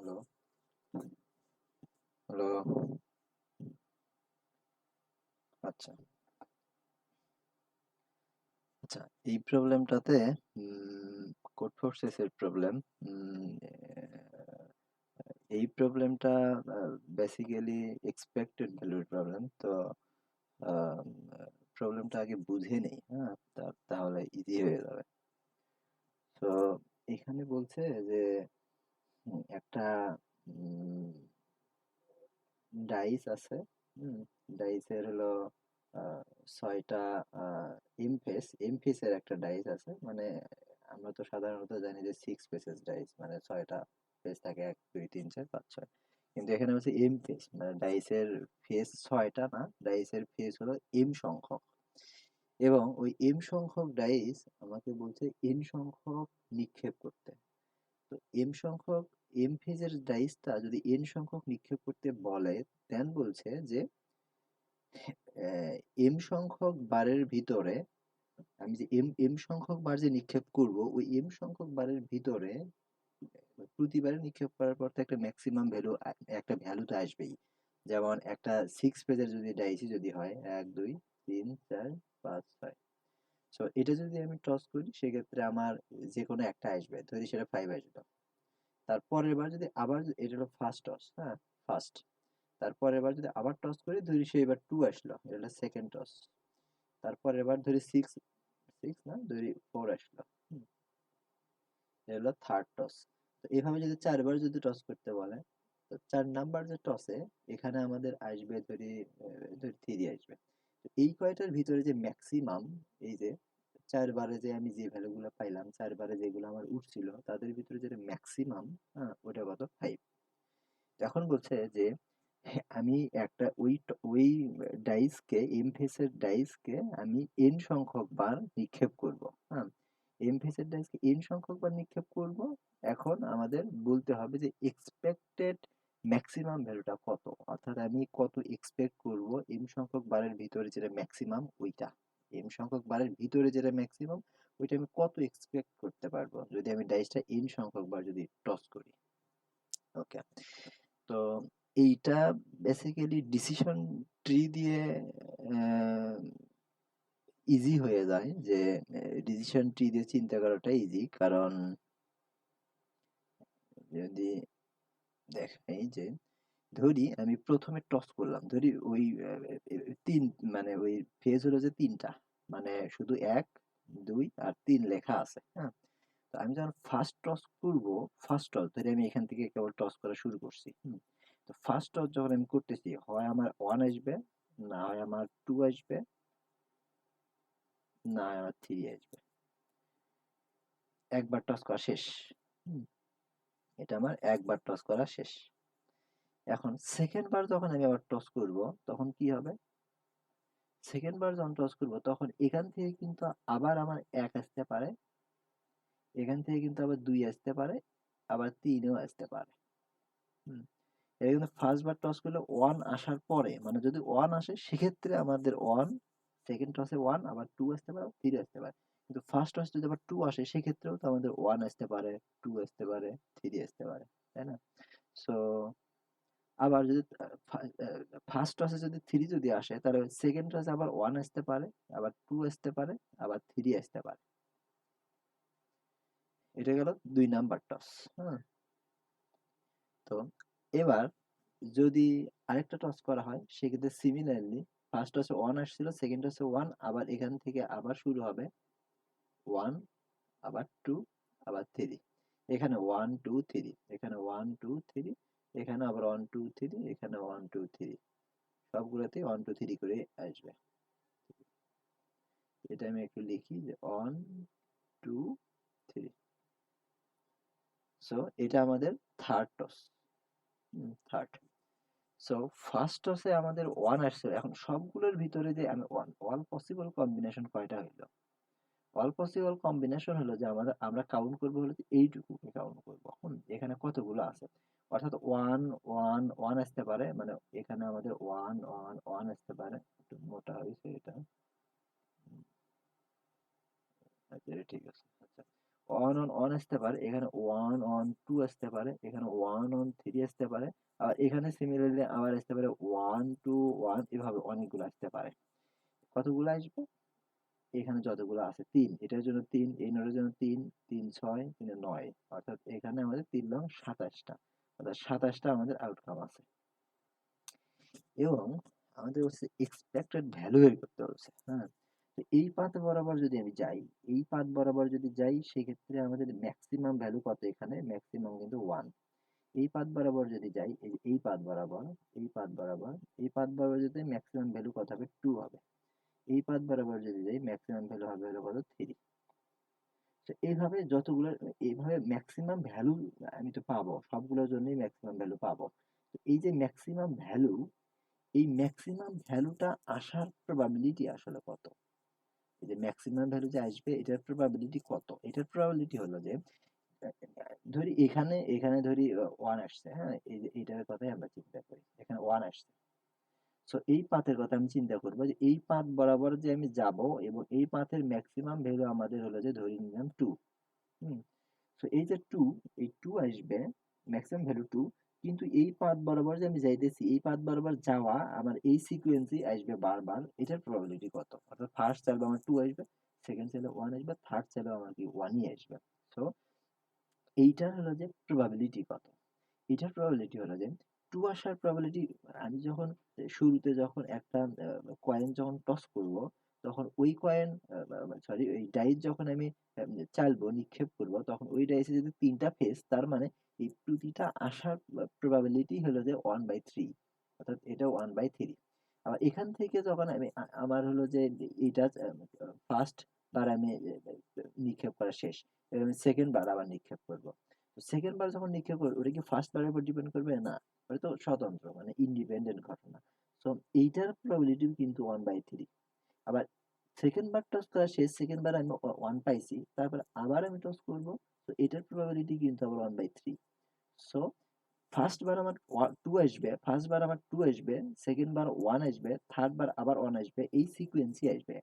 Hello, hello. আচ্ছা, আচ্ছা। এই প্রবলেমটাতে কোড ফোর্সেস এর প্রবলেম। এই প্রবলেমটা বেসিক্যালি এক্সপেক্টেড ভ্যালুর প্রবলেম। তো প্রবলেমটা আগে বুঝে নেই, হ্যাঁ? তাহলে ইজি হয়ে যাবে। তো এখানে বলছে যে একটা ডাইস আছে। হুম, ডাইসের হলো আহ, 6টা এম ফেসের একটা ডাইস আছে। মানে আমরা তো সাধারণত জানি যে 6 ফেসেস ডাইস, মানে 6টা ফেস থাকে, 1 2 3 4 5 6। কিন্তু এখানে হচ্ছে এম ফেস, মানে ডাইসের ফেস 6টা না, ডাইসের ফেস হলো এম সংখ্যক। এবং ওই এম সংখ্যক ডাইস আমাকে বলছে এন সংখ্যক নিক্ষেপ করতে। তো এম সংখ্যক এম ফেজের ডাইসটা যদি এন সংখ্যক নিক্ষেপ করতে বলে, দেন বলছে যে এম সংখ্যক বারের ভিতরে আমি যে এম এম সংখ্যক বার যে নিক্ষেপ করব, ওই এম সংখ্যক বারের ভিতরে প্রতিবারে নিক্ষেপ করার পর তো একটা ম্যাক্সিমাম ভ্যালু, একটা ভ্যালু তো আসবেই। যেমন একটা 6 পেজের যদি ডাইসি যদি হয় 1 2 3 4 5 6, সো এটা যদি আমি টস করি সেক্ষেত্রে আমার যে কোনো একটা আসবে, ধরি সেটা 5 আসবে। তারপরের বার যদি আবার এটা হলো ফার্স্ট টস, হ্যাঁ, ফার্স্ট। তারপরের বার যদি আবার টস করি, ধরি সে এবার 2 আসলো, এটা হলো সেকেন্ড টস। তারপরের বার ধরি 6, 6 না, ধরি 4 আসলো। হুম, এটা হলো থার্ড টস। তো এইভাবে যদি 4 বার যদি টস করতে বলে, তো 4 নাম্বার যে টসে এখানে আমাদের আসবে, ধরি 3 আসবে। তো এই কয়টার ভিতরে যে ম্যাক্সিমাম, এই যে 4 বারে যে আমি যে ভ্যালুগুলো পাইলাম, 4 বারে যেগুলো আমার উঠছিল তাদের ভিতরে যেটা ম্যাক্সিমাম, হ্যাঁ, ওটা কত? 5। এখন বলছে যে আমি একটা ওই ডাইসকে, এম ফেসের ডাইসকে আমি এন সংখ্যক বার নিক্ষেপ করব, হ্যাঁ। এম ফেসের ডাইসকে এন সংখ্যক বার নিক্ষেপ করব। এখন আমাদের বলতে হবে যে এক্সপেক্টেড ম্যাক্সিমাম ভ্যালুটা কত, অর্থাৎ আমি কত এক্সপেক্ট করব এম সংখ্যক বারের ভিতরে যেটা ম্যাক্সিমাম ওইটা। এম সংখ্যক বারের ভিতরে যেটা ম্যাক্সিমাম ওইটা আমি কত এক্সপেক্ট করতে পারবো যদি আমি ডাইসটা এন সংখ্যক বার যদি টস করি। ওকে। তো এইটা বেসিক্যালি ডিসিশন ট্রি দিয়ে ইজি হয়ে যায়, যে ডিসিশন ট্রি দিয়ে চিন্তা করাটা ইজি। কারণ যদি দেখাই যে ধরি আমি প্রথমে টস করলাম, ধরি ওই তিন, মানে ওই ফেজ হলো যে 3টা, মানে শুধু 1 2 আর 3 লেখা আছে, হ্যাঁ। তো আমি যখন ফার্স্ট টস করবো, ফার্স্ট টস ধরে আমি এখান থেকে কেবল টস করা শুরু করছি। তো ফার্স্ট টস যখন আমি করতেছি, হয় আমার 1 আসবে, না হয় আমার 2 আসবে, না হয় আমার 3 আসবে। একবার টস করা শেষ। হুম, এটা আমার একবার টস করা শেষ। এখন সেকেন্ড বার যখন আমি আবার টস করব, তখন কি হবে? সেকেন্ড বার যখন টস করব তখন এখান থেকে কিন্তু আবার আমার 1 আসতে পারে, এখান থেকে কিন্তু আবার 2 আসতে পারে, আবার 3ও আসতে পারে। হুম, এটা কিন্তু ফার্স্ট বার টস করলে 1 আসার পরে, মানে যদি 1 আসে সেক্ষেত্রে আমাদের 1, সেকেন্ড টসে 1, আবার 2 আসতে পারে, 3 আসতে পারে। কিন্তু ফার্স্ট টস যদি আবার 2 আসে সেক্ষেত্রেও তো আমাদের 1 আসতে পারে, 2 আসতে পারে, 3 আসতে পারে, তাই না? সো আবার যদি ফার্স্ট টসে যদি 3 যদি আসে, তাহলে সেকেন্ড টসে আবার 1 আসতে পারে, আবার 2 আসতে পারে, আবার 3 আসতে পারে। এটা গেল 2 নাম্বার টস, হ্যাঁ। তো এবার যদি আরেকটা টস করা হয় সেক্ষেত্রে সিমিলারলি ফার্স্ট টসে 1 আসছিল, সেকেন্ড টসে 1, আবার এখান থেকে আবার শুরু হবে 1, আবার 2, আবার 3। এখানে 1 2 3, এখানে 1 2 3, এখানে আবার 1 2 3, এখানে 1 2 3, সবগুলোতে 1 2 3 করে আসবে। এটা আমি একটু লিখি যে 1 2 3। সো এটা আমাদের third toss, third. So first টসে আমাদের 1 আসছে। এখন সবগুলোর ভিতরে যে আমি অল পসিবল কম্বিনেশন কয়টা হইলো? অল পসিবল কম্বিনেশন হলো যে আমরা কাউন্ট করবো হলো যে এইটুকুকে কাউন্ট করবো। এখানে কতগুলো আছে, অর্থাৎ 1 1 1 আসতে পারে, মানে এখানে আমাদের 1 1 1 আসতে পারে। একটু মোটা হয়েছে এটা। আচ্ছা, এটা ঠিক আছে। আচ্ছা, 1 on 1 আসতে পারে, এখানে 1 on 2 আসতে পারে, এখানে 1 on 3 আসতে পারে। আর এখানে সিমিলারলি আবার আসতে পারে 1 2 1, এভাবে অনেকগুলো আসতে পারে। কতগুলো আসবে? এখানে যতগুলো আছে 3, এটার জন্য 3, এই নোডের জন্য 3, 3 6, 3 9, অর্থাৎ এখানে আমাদের 3 লং 27 টা, অর্থাৎ 27 টা আমাদের আউটকাম আছে। এবং আমাদের হচ্ছে এক্সপেক্টেড ভ্যালু বের করতে বলছে, হ্যাঁ? তো এই পাথ বরাবর যদি আমি যাই, এই পাথ বরাবর যদি যাই, সেক্ষেত্রে আমাদের ম্যাক্সিমাম ভ্যালু কত? এখানে ম্যাক্সিমাম কিন্তু 1। এই পাথ বরাবর যদি যাই, এই পাথ বরাবর, এই পাথ বরাবর, এই পাথ বরাবর যদি ম্যাক্সিমাম ভ্যালু কত হবে? 2 হবে। এই পাথ বরাবর যদি যাই, ম্যাক্সিমাম ভ্যালু হবে হলো কত? 3। তো এইভাবে যতগুলো, এইভাবে ম্যাক্সিমাম ভ্যালু আমি তো পাবো, সবগুলোর জন্যই ম্যাক্সিমাম ভ্যালু পাবো। তো এই যে ম্যাক্সিমাম ভ্যালু, এই ম্যাক্সিমাম ভ্যালুটা আসার প্রবাবিলিটি আসলে কত? এই যে ম্যাক্সিমাম ভ্যালু যে আসবে, এটার প্রবাবিলিটি কত? এটার প্রবাবিলিটি হলো যে, ধরি এখানে ধরি 1 আসছে, হ্যাঁ? এই যে এটার কথাই আমরা চিন্তা করি, এখানে 1 আসছে। সো এই পাথের কথা আমি চিন্তা করব যে এই পাথ বরাবর যে আমি যাব, এবং এই পাথের ম্যাক্সিমাম ভ্যালু আমাদের হলো যে ধরে নিলাম 2। হুম। সো এই যে 2, এই 2 আসবে, ম্যাক্সিমাম ভ্যালু 2। কিন্তু এই পাথ বরাবর যে আমি যাইতেছি, এই পাথ বরাবর যাওয়া আমার এই সিকোয়েন্সই আসবে বারবার, এটার প্রবাবিলিটি কত? অর্থাৎ ফার্স্ট চাইলে আমার 2 আসবে, সেকেন্ড চাইলে 1 আসবে, থার্ড চাইলে আমার কি 1ই আসবে। সো এইটার হলো যে প্রবাবিলিটি কত? এটার প্রবাবিলিটি হলো যে 2 আসার প্রবাবিলিটি, আমি যখন শুরুতে যখন একটা কয়েন যখন টস করব, তখন ওই কয়েন, সরি, ওই ডাইস যখন আমি চালবো, নিক্ষেপ করব, তখন ওই ডাইসে যদি 3টা ফেস, তার মানে এই প্রতিটা আসার প্রবাবিলিটি হলো যে 1/3, অর্থাৎ এটা 1/3। আবার এখান থেকে যখন আমি আমার হলো যে এটা ফার্স্ট বার আমি নিক্ষেপ করা শেষ, এবার আমি সেকেন্ড বার আবার নিক্ষেপ করব। সেকেন্ড বার যখন নিক্ষেপ করবে, ওটা কি ফার্স্ট বারের উপর ডিপেন্ড করবে? না, ওটা তো স্বতন্ত্র, মানে ইন্ডিপেন্ডেন্ট ঘটনা। সো এইটার প্রবাবিলিটি কিন্তু 1/3। আবার সেকেন্ড বার টস করা শেষ, সেকেন্ড বার আমি 1 পাইছি, তারপর আবার আমি টস করব, তো এটার প্রবাবিলিটি কিন্তু আবার 1/3। সো ফার্স্ট বার আমার 2 আসবে, ফার্স্ট বার আমার 2 আসবে, সেকেন্ড বার 1 আসবে, থার্ড বার আবার 1 আসবে, এই সিকোয়েন্সই আসবে,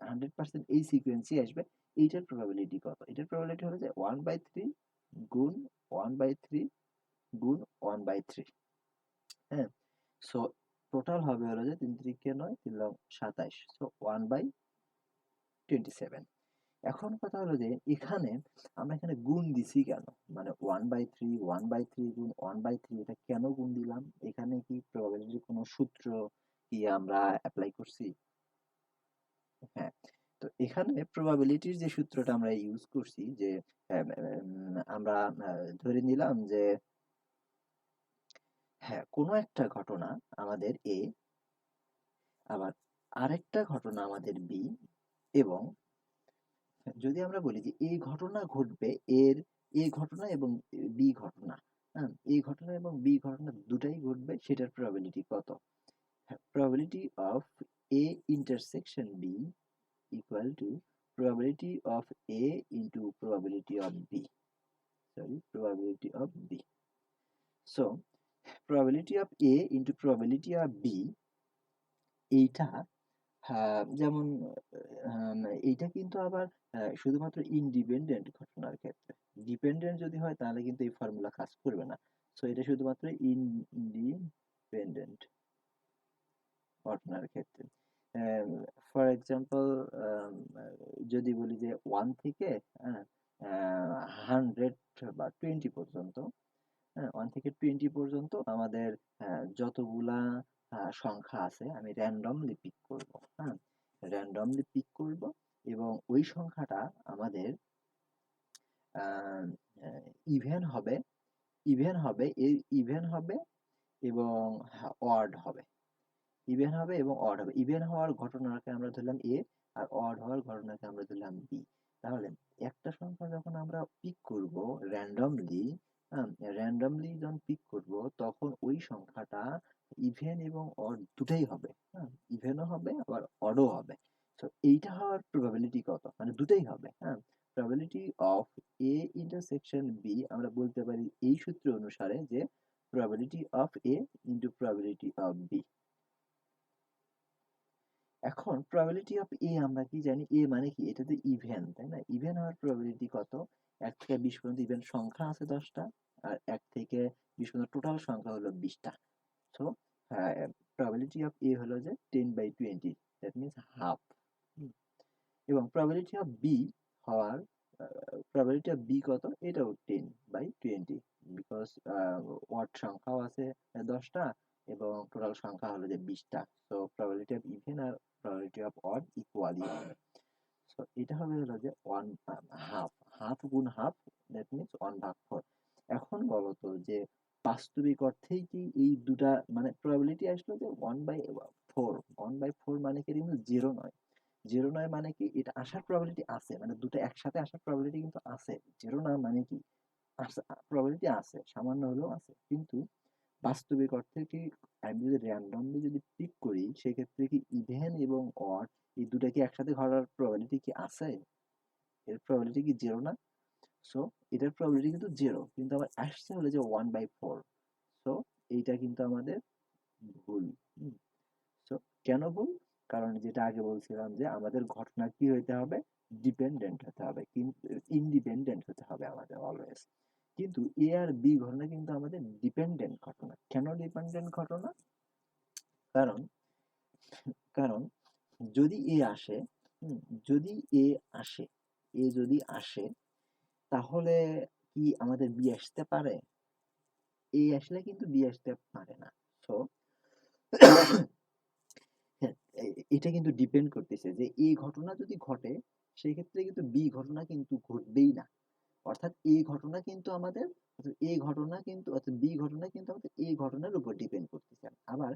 100% এই সিকোয়েন্সই আসবে। এইটার প্রবাবিলিটি কত? এটার প্রবাবিলিটি হলো যে 1/3 গুণ 1/3 গুণ 1/3, হ্যাঁ? সো টোটাল হবে হলো যে 3 3 9, 3 লং 27, সো 1/27। এখন কথা হলো যে এখানে আমরা এখানে গুণ দিছি কেন? মানে 1/3 গুণ 1/3, এটা কেন গুণ দিলাম? এখানে কি প্রবাবিলিটির কোনো সূত্র কি আমরা অ্যাপ্লাই করছি? হ্যাঁ। তো এখানে প্রবাবিলিটির যে সূত্রটা আমরা ইউজ করছি, যে আমরা ধরে নিলাম যে, হ্যাঁ, কোনো একটা ঘটনা আমাদের A, আবার আরেকটা ঘটনা আমাদের B, এবং যদি আমরা বলি যে এই ঘটনা ঘটবে, এর এ ঘটনা এবং বি ঘটনা, হ্যাঁ, এই ঘটনা এবং বি ঘটনা দুটাই ঘটবে, সেটার প্রবাবিলিটি কত? Probability of A intersection B equal to probability of A into probability of B, sorry, probability of B. So probability of A into probability of B, এইটা, হ্যাঁ, যেমন এইটা কিন্তু আবার শুধুমাত্র ইন্ডিপেন্ডেন্ট ঘটনার ক্ষেত্রে। ডিপেন্ডেন্ট যদি হয় তাহলে কিন্তু এই ফর্মুলা কাজ করবে না। সো এটা শুধুমাত্র ইন্ডিপেন্ডেন্ট ঘটনার ক্ষেত্রে। ফর এক্সাম্পল, যদি বলি যে 1 থেকে 100 বা 20 পর্যন্ত, হ্যাঁ, 1 থেকে 20 পর্যন্ত আমাদের যতগুলা সংখ্যা আছে, আমি র্যান্ডমলি পিক করব, হ্যাঁ, র্যান্ডমলি পিক করব, এবং ওই সংখ্যাটা আমাদের ইভেন হবে, এই ইভেন হবে এবং অড হবে, ইভেন হবে এবং অড হবে। ইভেন হওয়ার ঘটনাকে আমরা ধরলাম এ, আর অড হওয়ার ঘটনাকে আমরা ধরলাম বি। তাহলে একটা সংখ্যা যখন আমরা পিক করব র্যান্ডমলি, র্যান্ডমলি যখন পিক করব, তখন ওই সংখ্যাটা ইভেন এবং অড দুটাই হবে, হ্যাঁ, ইভেনও হবে আবার অডও হবে। তো এইটা হওয়ার প্রবাবিলিটি কত? মানে দুটাই হবে, হ্যাঁ। Probability of A intersection B আমরা বলতে পারি এই সূত্র অনুসারে যে probability of A into probability of B। এখন প্রবাবিলিটি অফ এ আমরা কি জানি, এ মানে কি, এটা তো ইভেন, তাই না? ইভেন হওয়ার প্রবাবিলিটি কত? 1 থেকে 20 পর্যন্ত ইভেন সংখ্যা আছে 10টা, আর 1 থেকে 20 পর্যন্ত টোটাল সংখ্যা হলো 20টা। সো প্রবাবিলিটি অফ এ হলো যে 10/20, দ্যাট মিনস হাফ। এবং প্রবাবিলিটি অফ বি হওয়ার, প্রবাবিলিটি অফ বি কত? এটাও 10/20, বিকজ ওয়ার্ড সংখ্যাও আছে 10টা এবং টোটাল সংখ্যা হলো যে 20টা। সো প্রবাবিলিটি অফ ইভেন আর প্রবাবিলিটি অফ অড ইকুয়ালি হবে। সো এটা হবে হলো যে ওয়ান হাফ, হাফ গুণ হাফ, দ্যাট মিনস 1/4। এখন বলো তো যে বাস্তবিক অর্থেই কি এই দুটা মানে প্রবাবিলিটি আসলো যে 1/4, 1/4 মানে কি কিন্তু জিরো নয়। জিরো নয় মানে কি, এটা আসার প্রবাবিলিটি আছে, মানে দুটো একসাথে আসার প্রবাবিলিটি কিন্তু আছে। জিরো না মানে কি, প্রবাবিলিটি আছে, সামান্য হলেও আছে, কিন্তু বাস্তবিক অর্থে কি আমি যদি র্যান্ডমলি যদি পিক করি সেক্ষেত্রে কি ইভেন এবং অড এই দুটা কি একসাথে ঘটার প্রবাবিলিটি কি আছে? এর প্রবাবিলিটি কি জিরো না? সো এটার প্রবাবিলিটি কিন্তু জিরো, কিন্তু আবার আসছে হলো যে 1/4। সো এইটা কিন্তু আমাদের ভুল। সো কেন ভুল? কারণ যেটা আগে বলছিলাম যে আমাদের ঘটনা কি হইতে হবে, ডিপেন্ডেন্ট হতে হবে, কিন্তু ইন্ডিপেন্ডেন্ট হতে হবে আমাদের অলওয়েজ। কিন্তু এ আর বি ঘটনা কিন্তু আমাদের ডিপেন্ডেন্ট ঘটনা। কেন ডিপেন্ডেন্ট ঘটনা? কারণ কারণ যদি এ আসে, যদি এ আসে, এ যদি আসে, তাহলে কি আমাদের বি আসতে পারে? এ আসলে কিন্তু বি আসতে পারে না। সো হ্যাঁ, এটা কিন্তু ডিপেন্ড করতেছে যে এই ঘটনা যদি ঘটে সেক্ষেত্রে কিন্তু বি ঘটনা কিন্তু ঘটবেই না। অর্থাৎ এই ঘটনা কিন্তু আমাদের, এই ঘটনা কিন্তু অর্থাৎ বি ঘটনা কিন্তু আমাদের এই ঘটনার উপর ডিপেন্ড করতেছে। আবার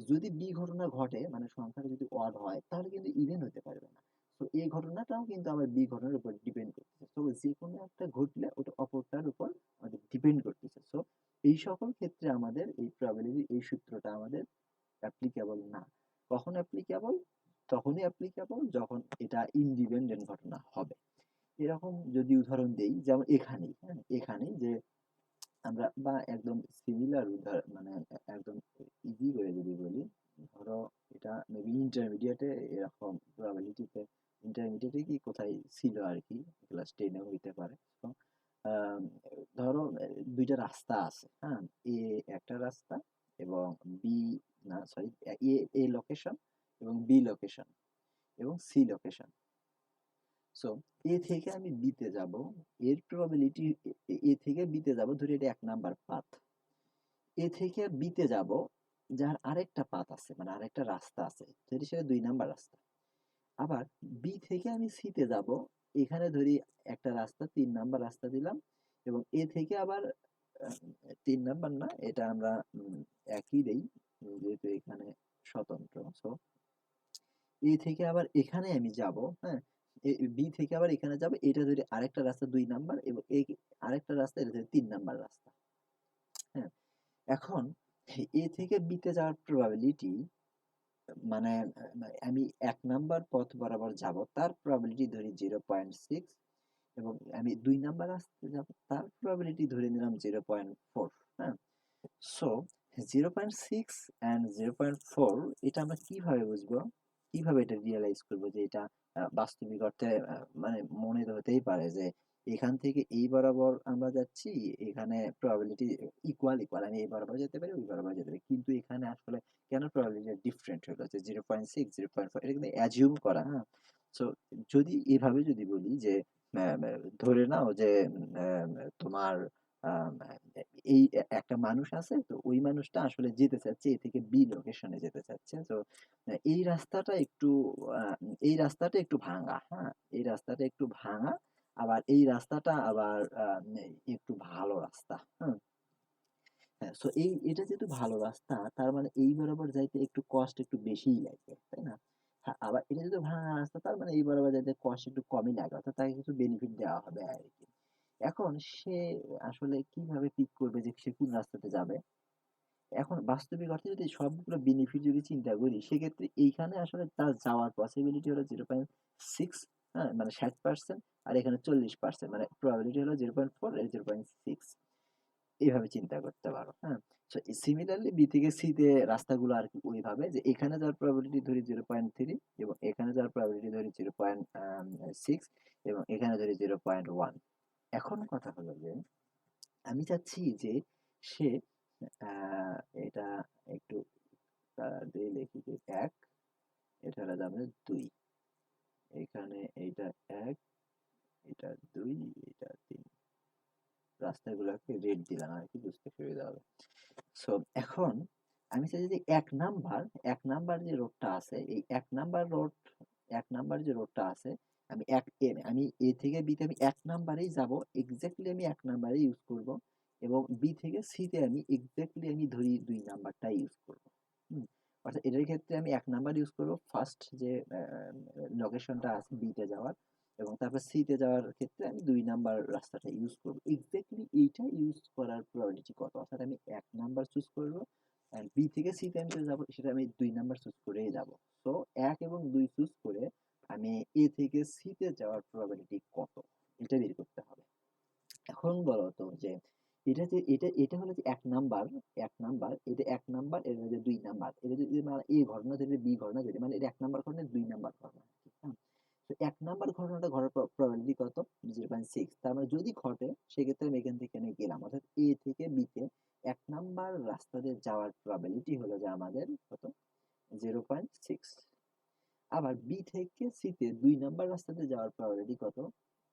যদি বি ঘটনা ঘটে মানে সংখ্যাটা যদি অড হয় তাহলে কিন্তু ইভেন হতে পারবে না। তো এই ঘটনাটাও কিন্তু আবার বি ঘটনার উপর ডিপেন্ড করতেছে। তো যে কোনো একটা ঘটলে ওটা অপরটার উপর আমাদের ডিপেন্ড করতেছে। সো এই সকল ক্ষেত্রে আমাদের এই প্রবাবিলিটি এই সূত্রটা আমাদের অ্যাপ্লিকেবল না। কখন অ্যাপ্লিকেবল? তখনই অ্যাপ্লিকেবল যখন এটা ইন্ডিপেন্ডেন্ট ঘটনা হবে। এরকম যদি উদাহরণ দেই, যেমন এখানেই, হ্যাঁ, এখানেই যে আমরা বা একদম সিমিলার উদাহরণ মানে একদম ইজি করে যদি বলি, ধরো এটা মেবি ইন্টারমিডিয়েটে এরকম প্রবাবিলিটিতে, ইন্টারমিডিয়েটে কি কোথায় ছিল আর কি, ক্লাস 10এও হইতে পারে। তো আম, ধরো দুইটা রাস্তা আছে, হ্যাঁ, এ একটা রাস্তা এবং বি, না সরি, এ এ লোকেশন এবং বি লোকেশন এবং সি লোকেশন। সো এ থেকে আমি বিতে যাব, এর প্রবাবিলিটি, এ থেকে বিতে যাব, ধরি এটা 1 নাম্বার পাথ। এ থেকে বিতে যাব, যার আরেকটা পাথ আছে মানে আরেকটা রাস্তা আছে, ধরি সেটা 2 নাম্বার রাস্তা। আবার বি থেকে আমি সিতে যাব, এখানে ধরি একটা রাস্তা, 3 নাম্বার রাস্তা দিলাম, এবং এ থেকে আবার 3 নাম্বার না, এটা আমরা একই দেই যেহেতু এখানে স্বতন্ত্র। সো এ থেকে আবার এখানে আমি যাব, হ্যাঁ, বি থেকে আবার এখানে যাব, এটা ধরে আরেকটা রাস্তা 2 নাম্বার, এবং এই আরেকটা রাস্তা, এটা ধরে 3 নাম্বার রাস্তা। হ্যাঁ, এখন এ থেকে বিতে যাওয়ার প্রবাবিলিটি মানে আমি 1 নাম্বার পথ বরাবর যাব, তার প্রবাবিলিটি ধরি 0.6, এবং আমি 2 নাম্বার রাস্তাতে যাব, তার প্রবাবিলিটি ধরে নিলাম 0.4। হ্যাঁ, সো 0.6 অ্যান্ড 0.4 এটা আমরা কিভাবে বুঝবো, কিভাবে এটা রিয়েলাইজ করবো যে এটা বাস্তবিক অর্থে মানে মনে তো হতেই পারে যে এখান থেকে এই বরাবর আমরা যাচ্ছি, এখানে প্রবাবিলিটি ইকুয়াল ইকুয়াল, আমি এই বরাবর যেতে পারি ওই বরাবর যেতে পারি, কিন্তু এখানে আসলে কেন প্রবাবিলিটি ডিফারেন্ট হলো যে 0.6 0.4, এটা কিন্তু অ্যাজিউম করা। হ্যাঁ, সো যদি এভাবে যদি বলি যে ধরে নাও যে তোমার আম, এই একটা মানুষ আছে, তো ওই মানুষটা আসলে যেতে চাচ্ছে এ থেকে বি লোকেশনে যেতে চাচ্ছে। তো এই রাস্তাটা একটু আহ, এই রাস্তাটা একটু ভাঙা, হ্যাঁ, এই রাস্তাটা একটু ভাঙা, আবার এই রাস্তাটা আবার একটু ভালো রাস্তা। হ্যাঁ, হ্যাঁ, সো এটা যেহেতু ভালো রাস্তা, তার মানে এই বরাবর যাইতে একটু কষ্ট একটু বেশিই লাগবে, তাই না? হ্যাঁ, আবার এটা যেহেতু ভাঙা রাস্তা, তার মানে এই বরাবর যাইতে কষ্ট একটু কমই লাগে, অর্থাৎ তাকে কিছু বেনিফিট দেওয়া হবে আর কি। এখন সে আসলে কিভাবে পিক করবে যে সে কোন রাস্তাতে যাবে? এখন বাস্তবিক অর্থে যদি সবগুলো বেনিফিট যদি চিন্তা করি সেক্ষেত্রে এইখানে আসলে তার যাওয়ার পসিবিলিটি হলো 0.6, হ্যাঁ, মানে 60%, আর এখানে 40%, মানে প্রবাবিলিটি হলো 0.4 এর 0.6। এইভাবে চিন্তা করতে পারো। হ্যাঁ, তো সিমিলারলি বি থেকে সি তে রাস্তাগুলো আর কি ওইভাবে যে এখানে যাওয়ার প্রবাবিলিটি ধরি 0.3 এবং এখানে যাওয়ার প্রবাবিলিটি ধরি 0.6 এবং এখানে ধরি 0.1। এখন কথা হলো যে আমি চাচ্ছি যে সে আহ, এটা একটু দিয়ে লিখি যে 1, এটা হলো আমাদের 2, এখানে এইটা 1, এটা 2, এটা 3। রাস্তাগুলোকে রেড দিলাম আর কি, বুঝতে সুবিধা হবে। সো এখন আমি চাই যে এক নাম্বার যে রোডটা আছে, এই এক নাম্বার যে রোডটা আছে, আমি এ থেকে বি তে আমি এক নাম্বারেই যাব, এক্স্যাক্টলি আমি এক নাম্বারে ইউজ করব, এবং বি থেকে সি তে আমি এক্স্যাক্টলি আমি ধরি 2 নাম্বারটাই ইউজ করব। হুম, অর্থাৎ এটার ক্ষেত্রে আমি এক নাম্বার ইউজ করব ফার্স্ট যে লোকেশনটা আছে বি তে যাওয়ার, এবং তারপর সি তে যাওয়ার ক্ষেত্রে আমি 2 নাম্বার রাস্তাটা ইউজ করব। এক্স্যাক্টলি এইটা ইউজ করার প্রবাবিলিটি কত, অর্থাৎ আমি এক নাম্বার চুজ করব, আর বি থেকে সি তে আমি যে যাবো সেটা আমি 2 নাম্বার চুজ করেই যাব। তো 1 এবং 2 চুজ করে আমি এ থেকে সি তে যাওয়ার প্রবাবিলিটি কত, এটা বের করতে হবে। এখন বলো তো যে এটা হলো যে এক নাম্বার, এটা এক নাম্বার, এটা হচ্ছে 2 নাম্বার, এটা যদি মানে এ ঘটনা ধরে বি ঘটনা ধরে, মানে এটা এক নাম্বার ঘটনা 2 নাম্বার ঘটনা, হ্যাঁ। তো এক নাম্বার ঘটনাটা ঘটার প্রবাবিলিটি কত, 0.6। তার মানে যদি ঘটে সেক্ষেত্রে আমি এখান থেকে এখানে গেলাম, অর্থাৎ এ থেকে বি তে এক নাম্বার রাস্তা দিয়ে যাওয়ার প্রবাবিলিটি হলো যে আমাদের কত, 0.6। আবার বি থেকে সি তে 2 নাম্বার রাস্তাতে যাওয়ার প্রবাবিলিটি কত,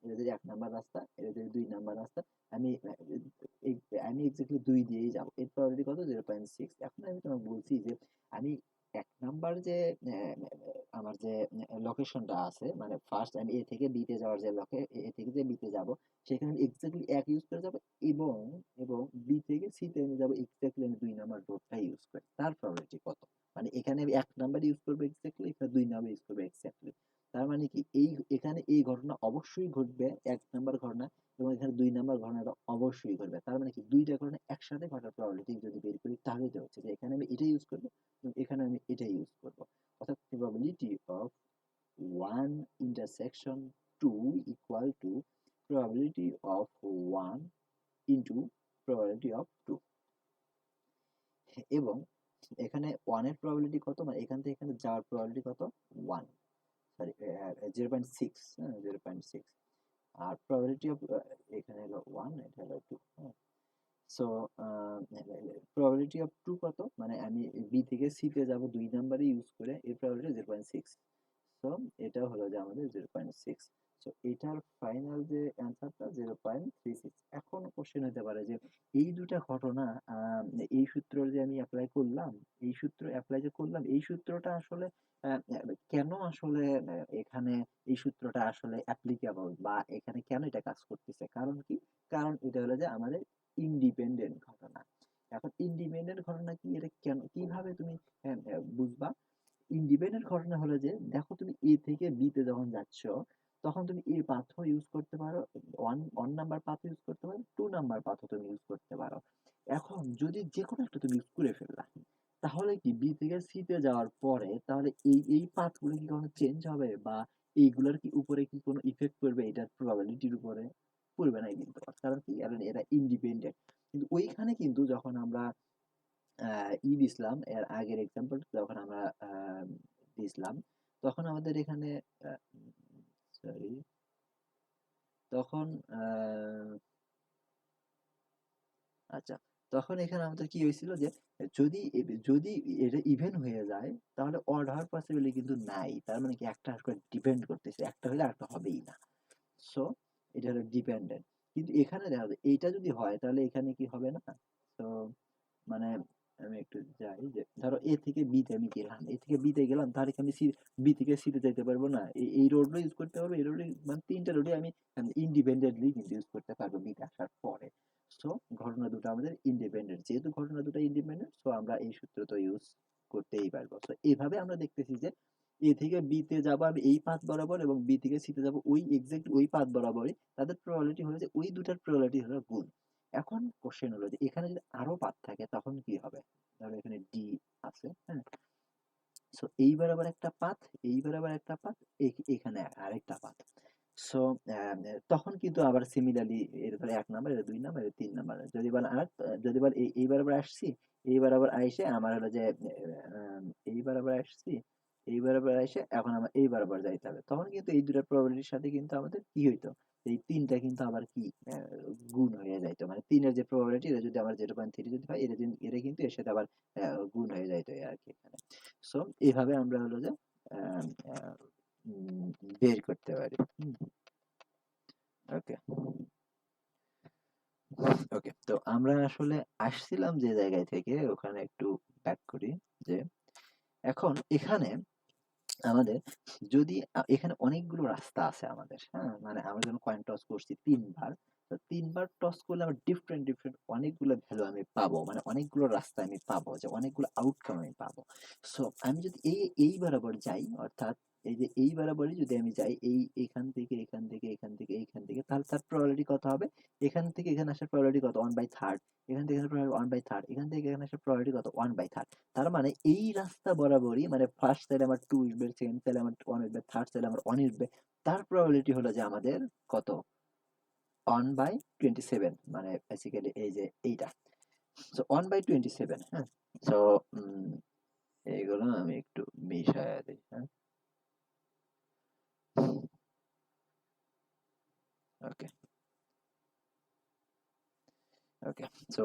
এটা যদি এক নাম্বার রাস্তা, এটা যদি 2 নাম্বার রাস্তা, আমি আমি এক্স্যাক্টলি 2 দিয়েই যাবো, এর প্রবাবিলিটি কত, 0.6। এখন আমি তোমাকে বলছি যে আমি এক নাম্বার যে আমার যে লোকেশনটা আছে, মানে ফার্স্ট আমি এ থেকে বি তে যাওয়ার যে এ থেকে যে বি তে যাবো, সেখানে আমি এক্স্যাক্টলি 1 ইউজ করে যাবো, এবং এবং বি থেকে সি তে আমি যাবো এক্স্যাক্টলি আমি 2 নাম্বার রোডটা ইউজ করে, তার প্রবাবিলিটি কত। মানে এখানে আমি এক নাম্বার ইউজ করবো এক্স্যাক্টলি, এখানে 2 নাম্বার ইউজ করবো এক্স্যাক্টলি। তার মানে কি এখানে এই ঘটনা অবশ্যই ঘটবে, এক নাম্বার ঘটনা, এবং এখানে 2 নাম্বার ঘটনাটা অবশ্যই ঘটবে। তার মানে কি দুইটা ঘটনা একসাথে ঘটার প্রবাবিলিটি যদি বের করি তাহলে তো হচ্ছে যে এখানে আমি এটা ইউজ করবো এবং এখানে আমি এটা ইউজ করবো, অর্থাৎ probability of one intersection two equal to probability of one into probability of two. এবং এখানে ওয়ানের প্রবাবিলিটি কত, মানে এখান থেকে এখানে যাওয়ার প্রবাবিলিটি কত, 1, সরি 0.6, হ্যাঁ 0.6। আর প্রবাবিলিটি অফ এখানে হলো 1, এটা হলো 2, হ্যাঁ। সো প্রবাবিলিটি অফ 2 কত, মানে আমি বি থেকে সি তে যাবো 2 নাম্বারই ইউজ করে, এর প্রবাবিলিটি 0.6। সো এটা হলো যে আমাদের 0.6। সো এটার ফাইনাল যে অ্যান্সারটা 0.36। এখন কোশ্চেন হতে পারে যে এই দুটা ঘটনা, এই সূত্র যে আমি অ্যাপ্লাই করলাম, এই সূত্র অ্যাপ্লাই যে করলাম, এই সূত্রটা আসলে কেন আসলে এখানে এই সূত্রটা আসলে অ্যাপ্লিকেবল, বা এখানে কেন এটা কাজ করতেছে, কারণ কি, কারণ এটা হলো যে আমাদের ইন্ডিপেন্ডেন্ট ঘটনা। এখন ইন্ডিপেন্ডেন্ট ঘটনা কি, এটা কেন কিভাবে তুমি বুঝবা। ইন্ডিপেন্ডেন্ট ঘটনা হলো যে দেখো তুমি এ থেকে বি তে যখন যাচ্ছ, তখন তুমি এ পাথও ইউজ করতে পারো, ওয়ান নাম্বার পাথ ইউজ করতে পারো, 2 নাম্বার পাথও তুমি ইউজ করতে পারো। এখন যদি যে কোনো একটা তুমি ইউজ করে ফেললা, তাহলে কি বি থেকে সি তে যাওয়ার পরে তাহলে এই পাথগুলো কি কখনো চেঞ্জ হবে, বা এইগুলোর কি উপরে কি কোনো ইফেক্ট পড়বে এটার প্রবাবিলিটির উপরে, পড়বে না কিন্তু, কারণ কি, কারণ এরা ইন্ডিপেন্ডেন্ট। কিন্তু ওইখানে কিন্তু যখন আমরা দিছিলাম, এর আগের এক্সাম্পল যখন আমরা দিছিলাম, তখন আমাদের এখানে সরি, তখন আচ্ছা, তখন এখানে আমাদের কি হয়েছিল যে যদি যদি এটা ইভেন হয়ে যায় তাহলে অড হওয়ার পসিবিলিটি কিন্তু নাই, তার মানে কি একটা আর ডিপেন্ড করতেছে, একটা হলে একটা হবেই না। সো এটা হলো ডিপেন্ডেন্ট। কিন্তু এখানে দেখা যায় এইটা যদি হয় তাহলে এখানে কি হবে না। তো মানে আমি একটু যাই, যে ধরো এ থেকে বি তে আমি গেলাম, এ থেকে বি তে গেলাম, তাহলে কি আমি বি থেকে সি তে যাইতে পারবো না, এই রোডও ইউজ করতে পারবো, এই রোড, মানে তিনটা রোডে আমি ইন্ডিপেন্ডেন্টলি কিন্তু ইউজ করতে পারবো বি তে আসার পরে। সো ঘটনা দুটো আমাদের ইন্ডিপেন্ডেন্ট, যেহেতু ঘটনা দুটো ইন্ডিপেন্ডেন্ট, সো আমরা এই সূত্র তো ইউজ করতেই পারবো। সো এইভাবে আমরা দেখতেছি যে এ থেকে বি তে যাবো আমি এই পাথ বরাবর, এবং বি থেকে সি তে যাবো ওই এক্সাক্ট ওই পাথ বরাবরই, তাদের প্রবাবিলিটি হলো যে ওই দুটার প্রবাবিলিটি হলো গুণ। এখন কোশ্চেন হলো যে এখানে যদি আরো পাথ থাকে তখন কি হবে, ধরো এখানে ডি আছে, হ্যাঁ। সো এইবার আবার একটা পাথ, এইবার আবার একটা পাথ, এখানে আরেকটা পাথ। সো তখন কিন্তু আবার সিমিলারলি এর ধরো ১ নাম্বার, এটা ২ নাম্বার, এটা ৩ নাম্বার। যদি বলেন যদি বলেন এই বরাবর আসছি, এই বরাবর আইসে আমার হলো যে এই বরাবর আসছি, এই বরাবর আইসে এখন আমার এই বরাবর যাইতে হবে। তখন কিন্তু এই ২ টা প্রবাবিলিটির সাথে কিন্তু আমাদের কি হইতো? এই ৩ টা কিন্তু আবার কি গুণ হয়ে যাইতো। মানে ৩ এর যে প্রবাবিলিটি এটা যদি আমার 0.3 যদি হয়, এটা কিন্তু এর সাথে আবার গুণ হয়ে যাইতো আরকি এখানে। সো এভাবে আমরা হলো যে আ আ উম বের করতে পারি। হুম? ওকে, ওকে। তো আমরা আসলে আসছিলাম যে জায়গায় থেকে ওখানে একটু ব্যাক করি যে এখন এখানে আমাদের যদি এখানে অনেকগুলো রাস্তা আছে আমাদের, হ্যাঁ? মানে আমরা যখন কয়েন টস করছি ৩ বার। তো ৩ বার টস করলে আমার ডিফারেন্ট অনেকগুলো ভ্যালু আমি পাবো। মানে অনেকগুলো রাস্তা আমি পাবো যে অনেকগুলো আউটকাম আমি পাবো। সো আমি যদি এই বরাবর যাই অর্থাৎ এই যে এই বরাবরই যদি আমি যাই এখান থেকে, এখান থেকে, এখান থেকে, এইখান থেকে তাহলে তার প্রবাবিলিটি কত হবে? এখান থেকে এখানে আসার প্রবাবিলিটি কত? 1/3 এখান থেকে এখানে প্রবাবিলিটি 1/3 এখান থেকে এখানে আসার প্রবাবিলিটি কত? 1/3 তার মানে এই রাস্তা বরাবরই মানে ফার্স্ট চাইলে আমার 2 উঠবে, সেকেন্ড চাইলে আমার 1 উঠবে, থার্ড চাইলে আমার 1 উঠবে। তার প্রবাবিলিটি হলো যে আমাদের কত? 1/27 মানে বেসিক্যালি এই যে এইটা। সো 1/27, হ্যাঁ? সো এইগুলো আমি একটু মিশায়া দেই, হ্যাঁ? ওকে, ওকে। সো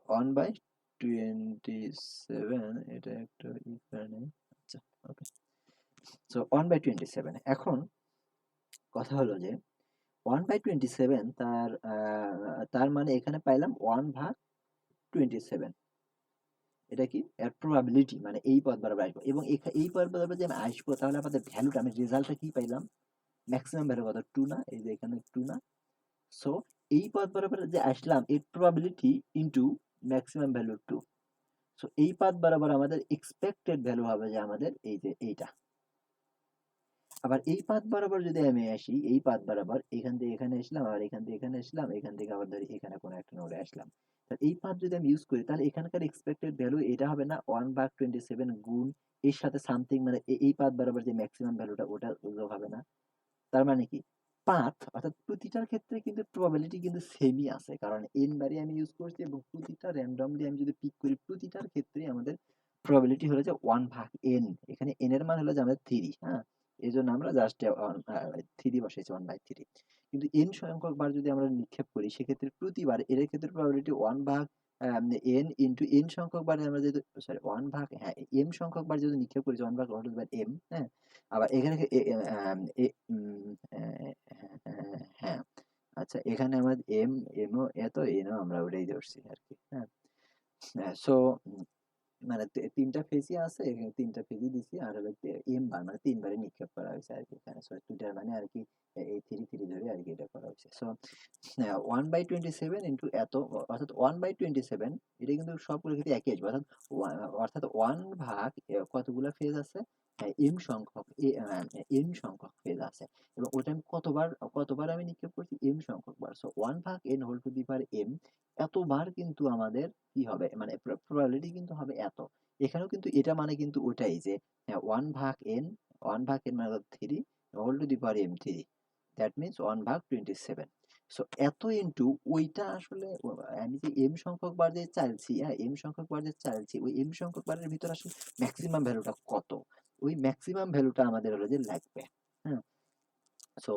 1/27 এটা একটু করে নেই। আচ্ছা, ওকে। সো 1/27 এখন কথা হলো যে 1/27 তার মানে এখানে পাইলাম 1/27 এটা কি এর প্রবাবিলিটি মানে এই পথ বরাবর আসবো এবং এই পথ বরাবর যে আমি আসবো তাহলে আমাদের ভ্যালুটা আমি রেজাল্টটা কি পাইলাম ম্যাক্সিমাম ভ্যালু কত 2 না এই যে এখানে 2 না সো এই পথ বরাবর যে আসলাম এর probability into maximum value 2 so এই পাথ বরাবর আমাদের এক্সপেক্টেড ভ্যালু হবে যে আমাদের এই যে এইটা আবার এই পাথ বরাবর যদি আমি আসি এই পাথ বরাবর এখান থেকে এখানে আসলাম আবার এখান থেকে এখানে আসলাম এখান থেকে আবার ধরি এখানে কোনো একটা নোডে আসলাম তাহলে এই পাথ যদি আমি ইউজ করি তাহলে এখানকার এক্সপেক্টেড ভ্যালু এটা হবে না 1/27 গুণ এর সাথে সামথিং মানে এই পাথ বরাবর যে ম্যাক্সিমাম ভ্যালুটা ওটা যোগ হবে না তার মানে কি পাথ অর্থাৎ প্রতিটার ক্ষেত্রে কিন্তু প্রবাবিলিটি কিন্তু সেমই আছে কারণ n বারই আমি ইউজ করছি এবং প্রতিটা র্যান্ডমলি আমি যদি পিক করি প্রতিটার ক্ষেত্রে আমাদের প্রবাবিলিটি হলো যে 1/n এখানে n এর মান হলো যে আমাদের 3 হ্যাঁ এই জন্য আমরা জাস্ট 3 বসাইছি 1/3 কিন্তু n সংখ্যক বার যদি আমরা নিক্ষেপ করি সেক্ষেত্রে প্রতিবার এর ক্ষেত্রে প্রবাবিলিটি 1/n ইন্টু n সংখ্যক বার আমরা যদি সরি 1 ভাগ হ্যাঁ m সংখ্যক বার যদি নিক্ষেপ করি 1/m হ্যাঁ আবার এখানে এ এ আম এ হ্যাঁ, আচ্ছা এখানে আমার এমও এত এনও আমরা ওটাই ধরছি আরকি। হ্যাঁ? সো মানে ৩ টা ফেজই আছে। এখানে ৩ টা ফেজই দিছি। আর হলো এম বার মানে ৩ বারে নিক্ষেপ করা হইছে আরকি এখানে। সো ২ টার মানে আরকি এই ৩ ধরে আরকি এটা করা হইছে। সো 1/27 ইনটু এত অর্থাৎ 1/27 এটা কিন্তু সবগুলোর ক্ষেত্রে একই আসবে। অর্থাৎ 1 ভাগ কতগুলা ফেজ আছে? এম সংখ্যক এন সংখ্যক ফেজ আছে। এবং ওটা আমি কতবার আমি নিক্ষেপ করছি? এম সংখ্যক বার। সো 1 ভাগ n whole to the power m এতবার কিন্তু আমাদের কি হবে মানে প্রবাবিলিটি কিন্তু হবে এত এখানেও কিন্তু এটা মানে কিন্তু ওটাই যে 1/n মানে 3 whole to the power m3 that means 1/27 so এত ইনটু ওইটা আসলে আমি যে এম সংখ্যক বার যে চাইছি হ্যাঁ এম সংখ্যক বার যে চাইছি ওই এম সংখ্যক বারের ভিতর আসলে ম্যাক্সিমাম ভ্যালুটা কত ওই ম্যাক্সিমাম ভ্যালুটা আমাদের হলো যে লাগবে হ্যাঁ সো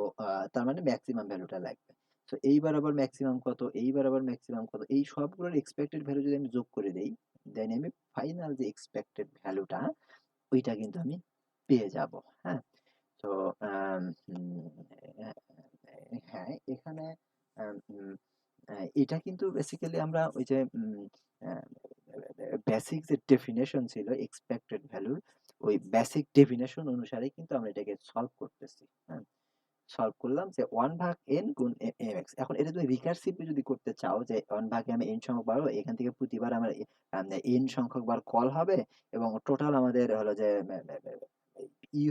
তার মানে ম্যাক্সিমাম ভ্যালুটা লাগবে। সো এইবার আবার ম্যাক্সিমাম কত, এইবার আবার ম্যাক্সিমাম কত। এই সবগুলোর এক্সপেক্টেড ভ্যালু যদি আমি যোগ করে দেই, দেন আমি ফাইনাল যে এক্সপেক্টেড ভ্যালুটা ওইটা কিন্তু আমি পেয়ে যাব। হ্যাঁ? তো আম উম অ্যা হ্যাঁ, এখানে আম উম এটা কিন্তু বেসিক্যালি আমরা ওই যে অ্যা বেসিক যে ডেফিনিশন ছিল এক্সপেক্টেড ভ্যালুর ওই বেসিক ডেফিনিশন অনুসারে কিন্তু আমরা এটাকে সলভ করতেছি। হ্যাঁ? সলভ করলাম যে 1 ভাগ n গুণ mx এখন এটা যদি রিকার্সিভলি যদি করতে চাও যে 1 ভাগে আমি n সংখ্যক বার এখান থেকে প্রতিবার আমার n সংখ্যক বার কল হবে এবং টোটাল আমাদের হলো যে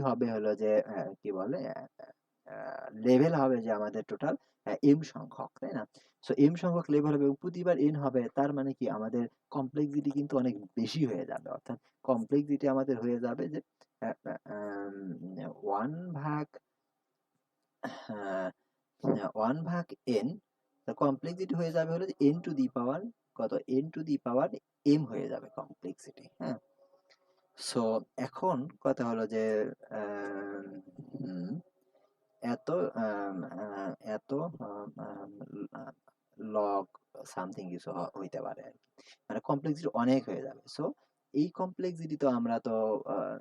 হবে হলো যে কি বলে লেভেল হবে যে আমাদের টোটাল m সংখ্যক তাই না সো m সংখ্যক লেভেল হবে এবং প্রতিবার n হবে তার মানে কি আমাদের কমপ্লেক্সিটি কিন্তু অনেক বেশি হয়ে যাবে অর্থাৎ কমপ্লেক্সিটি আমাদের হয়ে যাবে যে 1 ভাগ ওয়ান ভাগ এন, কমপ্লেক্সিটি হয়ে যাবে হলো এন টু দি পাওয়ার কত, n to the power m হয়ে যাবে কমপ্লেক্সিটি। হ্যাঁ, সো এখন কথা হলো যে আম, হুম, এত এত লগ সামথিং কিছু হইতে পারে আর কি। মানে কমপ্লেক্সিটি অনেক হয়ে যাবে। সো এই কমপ্লেক্সিটি তো আমরা তো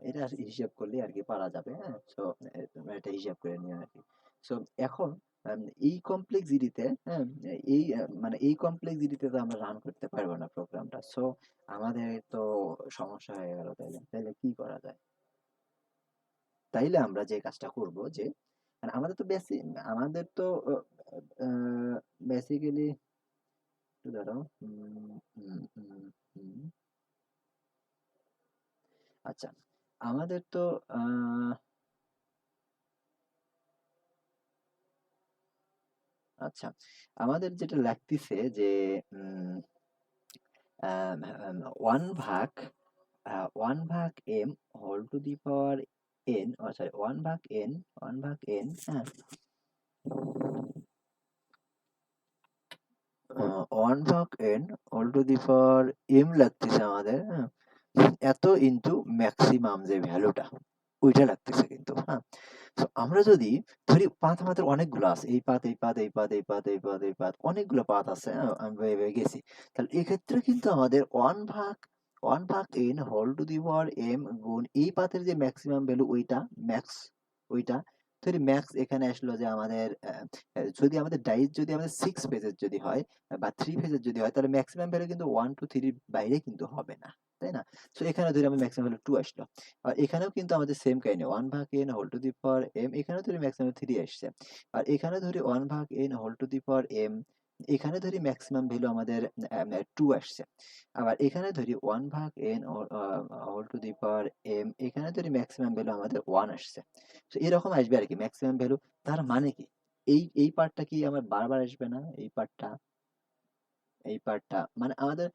এটা হিসাব করলে আর কি পারা যাবে। হ্যাঁ, সো এটা হিসাব করে নিয়ে আর কি। সো এখন এই কমপ্লেক্সিটিতে, হ্যাঁ, এই মানে এই কমপ্লেক্সিটিতে তো আমরা রান করতে পারবো না প্রোগ্রামটা। সো আমাদের তো সমস্যা হয়ে গেল। তাইলে তাইলে কি করা যায়? তাইলে আমরা যে কাজটা করব যে মানে আমাদের তো আমাদের তো বেসিক্যালি একটু দাঁড়াও। হুম, আচ্ছা, আমাদের তো আহ, আচ্ছা, আমাদের যেটা লাগতেছে যে ওয়ান ভাগ ওয়ান ভাগ m whole to the power n, sorry one ভাগ এন, ওয়ান ভাগ এন, হ্যাঁ, ওয়ান ভাগ N whole to the power m লাগতেছে আমাদের। হ্যাঁ, এত ইনটু ম্যাক্সিমাম যে ভ্যালুটা ওইটা লাগতেছে কিন্তু। হ্যাঁ, তো আমরা যদি ধরি পাথ আমাদের অনেকগুলো আছে, এই পাথ, এই পাথ, এই পাথ, এই পাথ, এই পাথ, এই পাথ, অনেকগুলো পাথ আছে। হ্যাঁ, আমি ভেবে গেছি। তাহলে এক্ষেত্রে কিন্তু আমাদের ওয়ান ভাগ N whole to the power m গুণ এই পাথের যে ম্যাক্সিমাম ভ্যালু ওইটা, ম্যাক্স ওইটা, ধরি ম্যাক্স এখানে আসলো যে আমাদের যদি আমাদের ডাইস যদি আমাদের 6 পেজের যদি হয় বা 3 পেজের যদি হয়, তাহলে ম্যাক্সিমাম ভ্যালু কিন্তু 1 2 3 বাইরে কিন্তু হবে না, তাই না? সো এখানে ধরি আমি ম্যাক্সিমাম ভ্যালু 2 আসলো। আর এখানেও কিন্তু আমাদের সেম কাহিনী, ওয়ান ভাগ N whole to the power m, এখানেও ধরি ম্যাক্সিমাম 3 আসছে। আর এখানে ধরি ওয়ান ভাগ N whole to the power m, এখানে ধরি ম্যাক্সিমাম ভ্যালু আমাদের 2 আসছে। আবার এখানে ধরি ওয়ান ভাগ N whole to the power m, এখানে ধরি ম্যাক্সিমাম ভ্যালু আমাদের 1 আসছে। তো এরকম আসবে আর কি ম্যাক্সিমাম ভ্যালু। তার মানে কি এই এই পার্টটা কি আমার বারবার আসবে না? এই পার্টটা, এই পার্টটা মানে আমাদের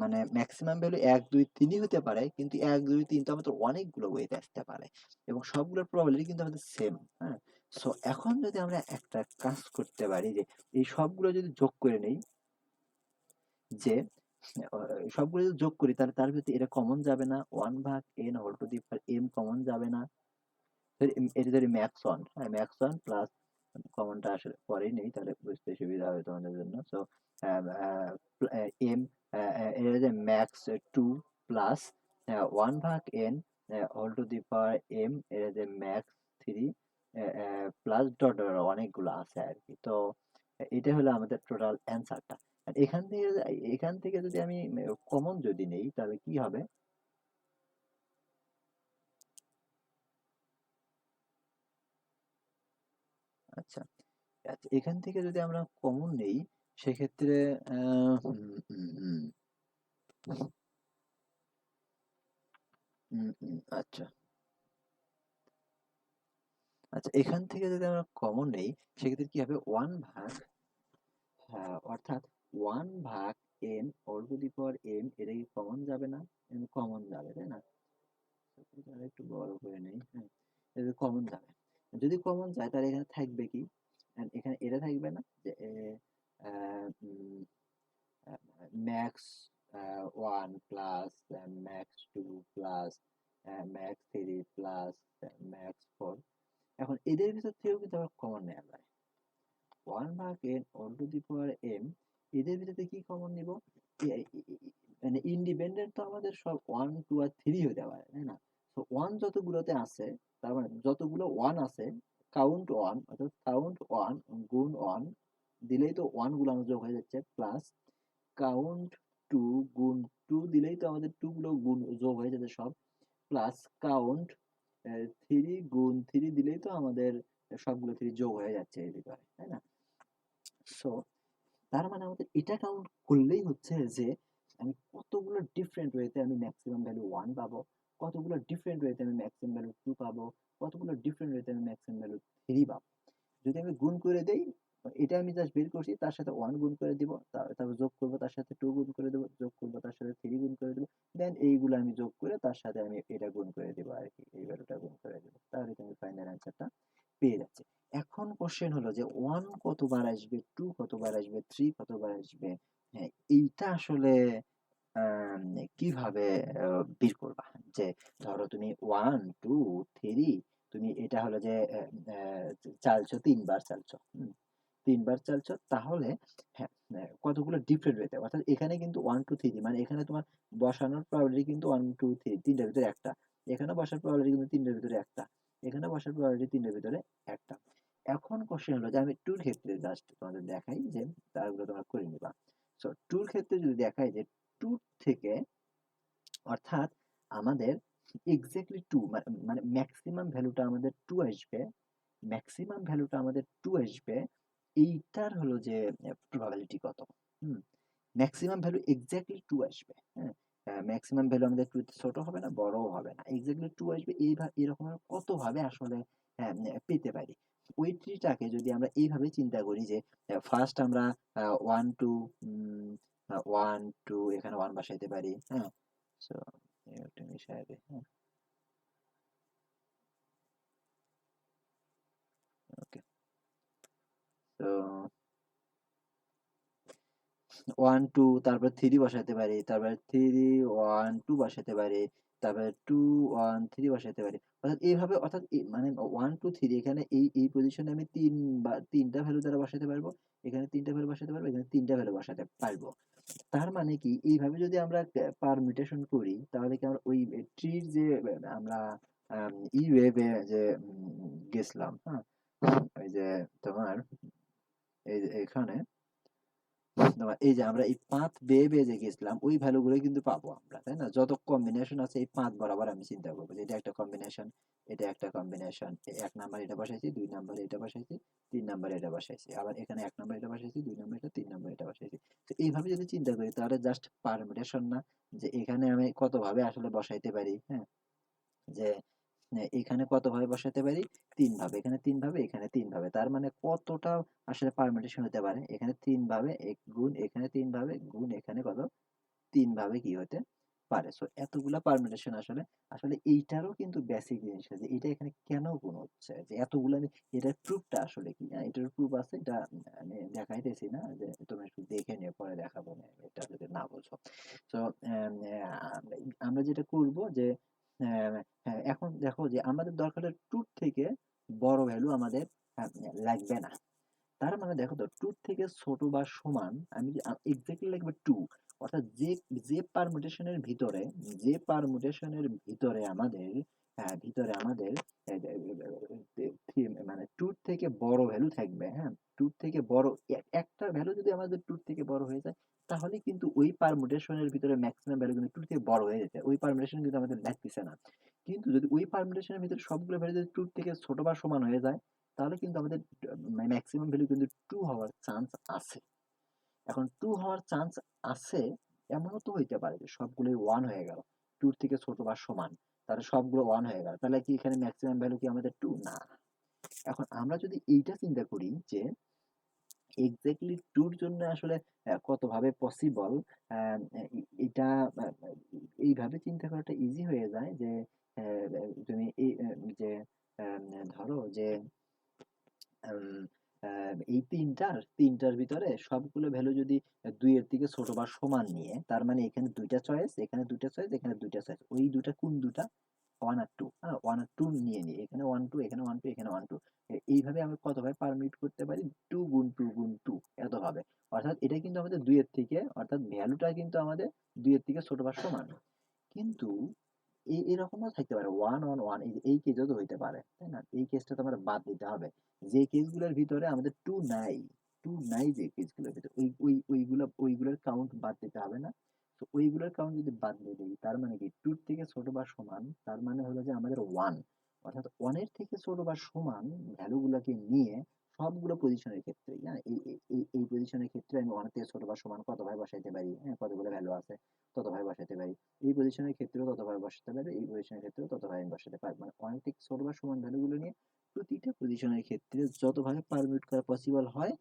মানে ম্যাক্সিমাম ভ্যালু 1 2 3ই হতে পারে, কিন্তু 1 2 3 তো আমাদের অনেকগুলো ওয়েতে আসতে পারে এবং সবগুলোর প্রবাবিলিটি কিন্তু আমাদের সেম। হ্যাঁ, সো এখন যদি আমরা একটা কাজ করতে পারি যে এই সবগুলো যদি যোগ করে নেই, যে সবগুলো যদি যোগ করি তাহলে তার ভিতরে এটা কমন যাবে না, ওয়ান ভাগ N whole to the power m common যাবে না। এটা ধরি ম্যাক্স ওয়ান, হ্যাঁ ম্যাক্স ওয়ান প্লাস, কমনটা আসলে পরেই নেই তাহলে বুঝতে সুবিধা হবে তোমাদের জন্য। সো এম, এটা যে ম্যাক্স টু প্লাস ওয়ান ভাগ N whole to the power m, এটা যে max three plus dot dot অনেকগুলো আছে আর কি। তো এটা হলো আমাদের টোটাল অ্যান্সারটা। এখান থেকে যদি আমি কমন যদি নেই তাহলে কি হবে? আচ্ছা, আচ্ছা, এখান থেকে যদি আমরা কমন নেই সেক্ষেত্রে আহ, উম, উম, উম, আচ্ছা, আচ্ছা, এখান থেকে যদি আমরা কমন নেই সেক্ষেত্রে কি হবে? ওয়ান ভাগ, হ্যাঁ, অর্থাৎ ওয়ান ভাগ n whole to the power m, এটা কি কমন যাবে না? কমন যাবে, তাই না? এটা একটু বড় করে নেই। হ্যাঁ, এটা কমন যাবে। যদি কমন যায় তাহলে এখানে থাকবে কি? And এখানে এটা থাকবে না যে max one plus max two plus max three plus max four. এখন এদের ভিতর থেকেও কিন্তু আবার কমন নেওয়া যায়। ওয়ান ভাগ n whole to the power m, এদের ভিতরে কি কমন নিব? মানে ইন্ডিপেন্ডেন্ট তো আমাদের সব ওয়ান টু আর থ্রি হতে পারে, তাই না? তো ওয়ান যতগুলোতে আছে, তার মানে যতগুলো ওয়ান আছে, কাউন্ট ওয়ান, অর্থাৎ কাউন্ট ওয়ান গুণ ওয়ান দিলেই তো ওয়ান গুলো আমার যোগ হয়ে যাচ্ছে, প্লাস কাউন্ট টু গুণ টু দিলেই তো আমাদের টু গুলো গুণ যোগ হয়ে যাচ্ছে সব, প্লাস কাউন্ট থ্রি গুণ থ্রি দিলেই তো আমাদের সবগুলো থ্রি যোগ হয়ে যাচ্ছে এই ভিতরে, তাই না? সো তার মানে আমাদের এটা কাউন্ট করলেই হচ্ছে যে আমি কতগুলো ডিফারেন্ট ওয়েতে আমি ম্যাক্সিমাম ভ্যালু ওয়ান পাবো, কতগুলো ডিফারেন্ট ওয়েতে আমি ম্যাক্সিমাম ভ্যালু টু পাবো, কতগুলো ডিফারেন্ট ওয়েতে আমি ম্যাক্সিমাম ভ্যালু থ্রি পাবো। যদি আমি গুণ করে দেই, এটা আমি জাস্ট বের করছি, তার সাথে ওয়ান গুণ করে দিব, তারপর যোগ করবো, তার সাথে টু গুণ করে দেবো, যোগ করবো, তার সাথে থ্রি গুণ করে দেবো, দেন এইগুলো আমি যোগ করে তার সাথে আমি এটা গুণ করে দেবো আর কি, এই ভ্যালুটা গুণ করে দেবো, তাহলে কিন্তু ফাইনাল অ্যান্সারটা পেয়ে যাচ্ছে। এখন কোশ্চেন হলো যে 1 কতবার আসবে, 2 কতবার আসবে, 3 কতবার আসবে? হ্যাঁ, এইটা আসলে আম কিভাবে বের করবা? যে ধরো তুমি 1, 2, 3 তুমি এটা হলো যে চালছো ৩ বার চালছো। ৩ বার চালছো তাহলে হ্যাঁ, কতগুলো ডিফারেন্ট ওয়েতে অর্থাৎ এখানে কিন্তু 1, 2, 3 মানে এখানে তোমার বসানোর প্রবাবিলিটি কিন্তু 1, 2, 3 ৩ টার ভিতরে একটা। এখানে বসার প্রবাবিলিটি কিন্তু ৩ টার ভিতরে একটা। এখানে বসার প্রবাবিলিটি ৩ টার ভিতরে একটা। এখন কোশ্চেন হলো যে আমি 2 এর ক্ষেত্রে জাস্ট তোমাদের দেখাই যে তারগুলো তোমরা করে নিবা। সো 2 এর ক্ষেত্রে যদি দেখাই যে 2 থেকে অর্থাৎ আমাদের এক্সাক্টলি 2 মানে ম্যাক্সিমাম ভ্যালুটা আমাদের 2 আসবে। ম্যাক্সিমাম ভ্যালুটা আমাদের 2 আসবে। এইটার হলো যে প্রবাবিলিটি কত? হুম? ম্যাক্সিমাম ভ্যালু এক্সাক্টলি 2 আসবে। হ্যাঁ? ম্যাক্সিমাম ভ্যালু আমাদের 2 এর ছোট হবে না, বড়ও হবে না। এক্সাক্টলি 2 আসবে এরকম কতভাবে আসলে পেতে পারি? ওই ট্রিটাকে যদি আমরা এইভাবে চিন্তা করি যে ফার্স্ট আমরা 1, 2 1, 2 এখানে 1 বসাইতে পারি। হ্যাঁ? সো একটু মিশায় দেই। হ্যাঁ? ওকে। তো 1, 2 তারপর 3 বসাইতে পারি। তারপরে 3, 1, 2 বসাইতে পারি। তারপরে 2, 1, 3 বসাইতে পারি। অর্থাৎ এইভাবে অর্থাৎ মানে 1, 2, 3 এখানে এই পজিশনে আমি ৩ টা ভ্যালু দ্বারা বসাইতে পারবো। এখানে ৩ টা ভ্যালু বসাইতে পারবো। এখানে ৩ টা ভ্যালু বসাতে পারবো। তার মানে কি এইভাবে যদি আমরা পারমিউটেশন করি তাহলে কি আমরা ওই ট্রির যে আমরা ওয়েবে যে গেছিলাম, হ্যাঁ? ওই যে তোমার এই যে এখানে তোমার এই যে আমরা এই পাথ বেয়ে বেয়ে যে গেছিলাম ওই ভ্যালু গুলোই কিন্তু পাবো আমরা, তাই না? যত কম্বিনেশন আছে এই পাথ বরাবর আমি চিন্তা করবো যে এটা একটা কম্বিনেশন, এটা একটা কম্বিনেশন, ১ নাম্বার এটা বসাইছি, ২ নাম্বার এটা বসাইছি, ৩ নাম্বার এটা বসাইছি, আবার এখানে ১ নাম্বার এটা বসাইছি, ২ নাম্বার এটা, ৩ নাম্বার এটা বসাইছি। তো এইভাবে যদি চিন্তা করি তাহলে জাস্ট পারমিটেশন না, যে এখানে আমি কতভাবে আসলে বসাইতে পারি, হ্যাঁ? যে এখানে কতভাবে বসাতে পারি? ৩ ভাবে। এখানে ৩ ভাবে, এখানে ৩ ভাবে। তার মানে কতটা আসলে পারমিটেশন হতে পারে? এখানে ৩ ভাবে, গুণ এখানে ৩ ভাবে, গুণ এখানে কত? ৩ ভাবে কি হতে পারে। সো এতগুলা পারমিটেশন আসলে এইটারও কিন্তু বেসিক জিনিস আছে। এটা এখানে কেন গুণ হচ্ছে? যে এতগুলা এটার প্রুফটা আসলে কি? এটার প্রুফ আছে, এটা আমি দেখাইতেছি না। যে তোমরা একটু দেখে নিও, পরে দেখাবো না এটা যদি না বোঝো। সো আমরা যেটা করব যে এখন দেখো যে আমাদের দরকার হলো 2 থেকে বড় ভ্যালু আমাদের আ লাগবে না। তার মানে দেখো তো 2 থেকে ছোট বা সমান আমি এক্সাক্টলি লাগবে 2 অর্থাৎ যে পারমুটেশনের ভিতরে আমাদের ভিতরে আমাদের মানে 2 থেকে বড় ভ্যালু থাকবে, হ্যাঁ? 2 থেকে বড় একটা ভ্যালু যদি আমাদের 2 থেকে বড় হয়ে যায় তাহলে কিন্তু ওই পারমুটেশনের ভিতরে ম্যাক্সিমাম ভ্যালু কিন্তু 2 থেকে বড় হয়ে যেতে ওই পারমুটেশন কিন্তু আমাদের লাগতেছে না। কিন্তু যদি ওই পারমুটেশনের ভিতরে সবগুলো ভ্যালু যদি 2 থেকে ছোট বা সমান হয়ে যায় তাহলে কিন্তু আমাদের ম্যাক্সিমাম ভ্যালু কিন্তু 2 হওয়ার চান্স আছে। এখন 2 হওয়ার চান্স আছে, এমনও তো হইতে পারে যে সবগুলোই 1 হয়ে গেল। 2 এর থেকে ছোট বা সমান। তাহলে সবগুলো 1 হয়ে গেল। তাহলে কি এখানে ম্যাক্সিমাম ভ্যালু কি আমাদের 2? না। এখন আমরা যদি এইটা চিন্তা করি যে এক্সাক্টলি 2 র জন্য আসলে কতভাবে পসিবল, আ এটা আ এইভাবে চিন্তা করাটা ইজি হয়ে যায় যে তুমি যে ধরো যে আম আ এই ৩টার ভিতরে সবগুলো ভ্যালু যদি ২ এর থেকে ছোট বা সমান নিয়ে, তার মানে এখানে ২ টা চয়েস, এখানে ২ টা চয়েস, এখানে ২ টা চয়েস। ওই ২ টা কোন ২ টা? 1 আর 2, হ্যাঁ? 1 আর 2 নিয়ে নিই। এখানে 1, 2, এখানে 1, 2, এখানে 1, 2 এইভাবে আমি কতভাবে পারমিট করতে পারি? 2 গুণ 2 গুণ 2 এতভাবে। অর্থাৎ এটা কিন্তু আমাদের ২ এর থেকে অর্থাৎ ভ্যালুটা কিন্তু আমাদের ২ এর থেকে ছোট বা সমান। কিন্তু এরকমও থাকতে পারে 1 on 1 এই কেসও তো হইতে পারে, তাই না? এই কেসটা তো আমার বাদ দিতে হবে। যে কেসগুলোর ভিতরে আমাদের 2 নাই, 2 নাই যে কেসগুলোর ভিতরে ওইগুলোর কাউন্ট বাদ দিতে হবে না? তো ওইগুলোর কাউন্ট যদি বাদ দিয়ে দেই তার মানে কি 2 এর থেকে ছোট বা সমান তার মানে হলো যে আমাদের 1 অর্থাৎ 1 এর থেকে ছোট বা সমান ভ্যালু গুলাকে নিয়ে সবগুলো পজিশনের ক্ষেত্রেই, হ্যাঁ? এই পজিশনের ক্ষেত্রে আমি 1 এর থেকে ছোট বা সমান কতভাবে বসাইতে পারি, হ্যাঁ? কতগুলো ভ্যালু আছে ততভাবে বসাইতে পারি। এই পজিশনের ক্ষেত্রেও ততভাবে বসাতে পারবে, এই পজিশনের ক্ষেত্রেও ততভাবে আমি বসাতে পারবো। মানে অনেক থেকে ছোট বা সমান ভ্যালু গুলো নিয়ে প্রতিটা পজিশনের ক্ষেত্রে যতভাবে পারমিউট করা পসিবল হয়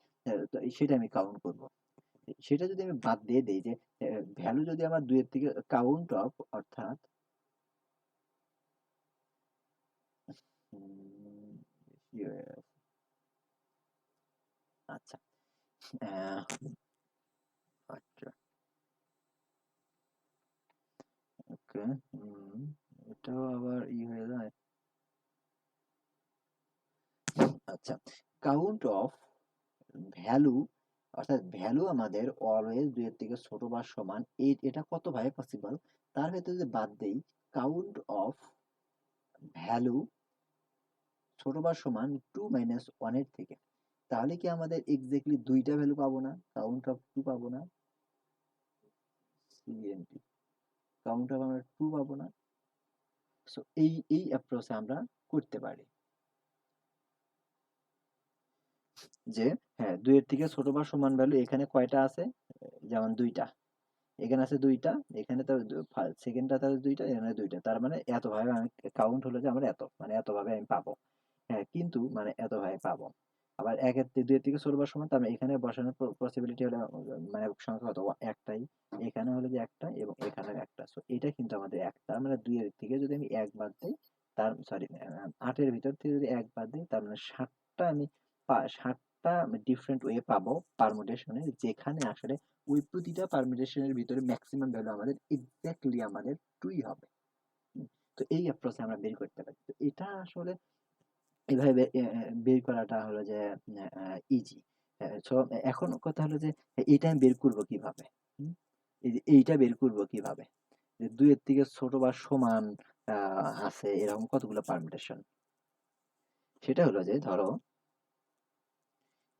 তো সেটা আমি কাউন্ট করব। সেটা যদি আমি বাদ দিয়ে দেই যে ভ্যালু যদি আমার ২ এর থেকে কাউন্ট অফ অর্থাৎ উম ই হয়ে গেছে। আচ্ছা, আহ, আচ্ছা, ওকে, এটাও আবার হয়ে যায়। আচ্ছা, কাউন্ট অফ ভ্যালু, অর্থাৎ ভ্যালু আমাদের অলওয়েজ 2 এর থেকে ছোট বা সমান, এটা কত ভাবে পসিবল? তার ভেতরে যদি বাদ দেই কাউন্ট অফ ভ্যালু ছোট বা সমান 2 মাইনাস 1 এর থেকে, তাহলে কি আমাদের এক্স্যাক্টলি দুইটা ভ্যালু পাবো না? কাউন্ট অফ 2 পাবো না? সিএনটি কাউন্ট অফ আমরা 2 পাবো না? সো এই অ্যাপ্রোচে আমরা করতে পারি যে হ্যাঁ, 2 এর থেকে ছোট বা সমান ভ্যালু এখানে কয়টা আছে? যেমন 2টা, এখানে আছে 2টা, এখানে তার সেকেন্ডটা তার 2টা, এখানে 2টা, তার মানে এত ভাবে আমি কাউন্ট হলো যে আমার এত, মানে এত ভাবে আমি পাবো। হ্যাঁ, কিন্তু মানে এত ভাবে পাবো। আবার 2 এর থেকে ছোট বা সমান, তার মানে এখানে বসানোর পসিবিলিটি হলো মানে সংখ্যা কত? একটাই। এখানে হলো যে একটা এবং এখানে একটা, সো এটা কিন্তু আমাদের একটা, মানে 2 এর থেকে যদি আমি 1 বাদ দিই, তার সরি 8 এর ভিতর থেকে যদি 1 বাদ দিই, তার মানে 7টা আমি 7টা ডিফারেন্ট ওয়ে পাবো পারমুটেশনের, যেখানে আসলে ওই প্রতিটা পারমিটেশনের ভিতরে ম্যাক্সিমাম ভ্যালু আমাদের এক্স্যাক্টলি আমাদের 2ই হবে। তো এই অ্যাপ্রোচে আমরা বের করতে পারি। তো এটা আসলে এভাবে বের করাটা হলো যে ইজি। সো এখন কথা হলো যে এইটা আমি বের করব কিভাবে? হুম? এই যে এইটা বের করব কিভাবে? যে 2 এর থেকে ছোট বা সমান আছে এরকম কতগুলো পারমিটেশন? সেটা হলো যে ধরো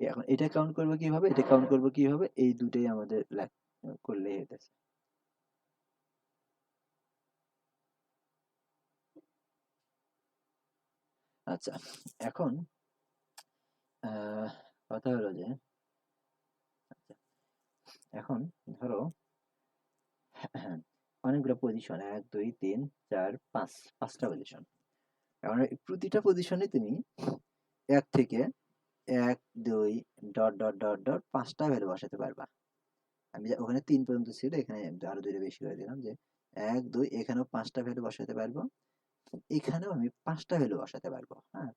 এখন এটা কাউন্ট করব কিভাবে? এটা কাউন্ট করব কিভাবে? এই দুটোই আমাদের করলেই হইতেছে। আচ্ছা, এখন কথা হলো যে এখন ধরো অনেকগুলো পজিশন, 1 2 3 4 5, 5টা পজিশন। এখন এই প্রতিটা পজিশনে তুমি 1 থেকে 1 2 ডট ডট ডট ডট 5টা ভ্যালু বসাতে পারবা। আমি ওখানে 3 পর্যন্ত ছিল, এখানে আরো 2টা বেশি করে দিলাম যে 1 2, এখানেও 5টা ভ্যালু বসাতে পারবো, এখানেও আমি 5টা ভ্যালু বসাতে পারবো। হ্যাঁ,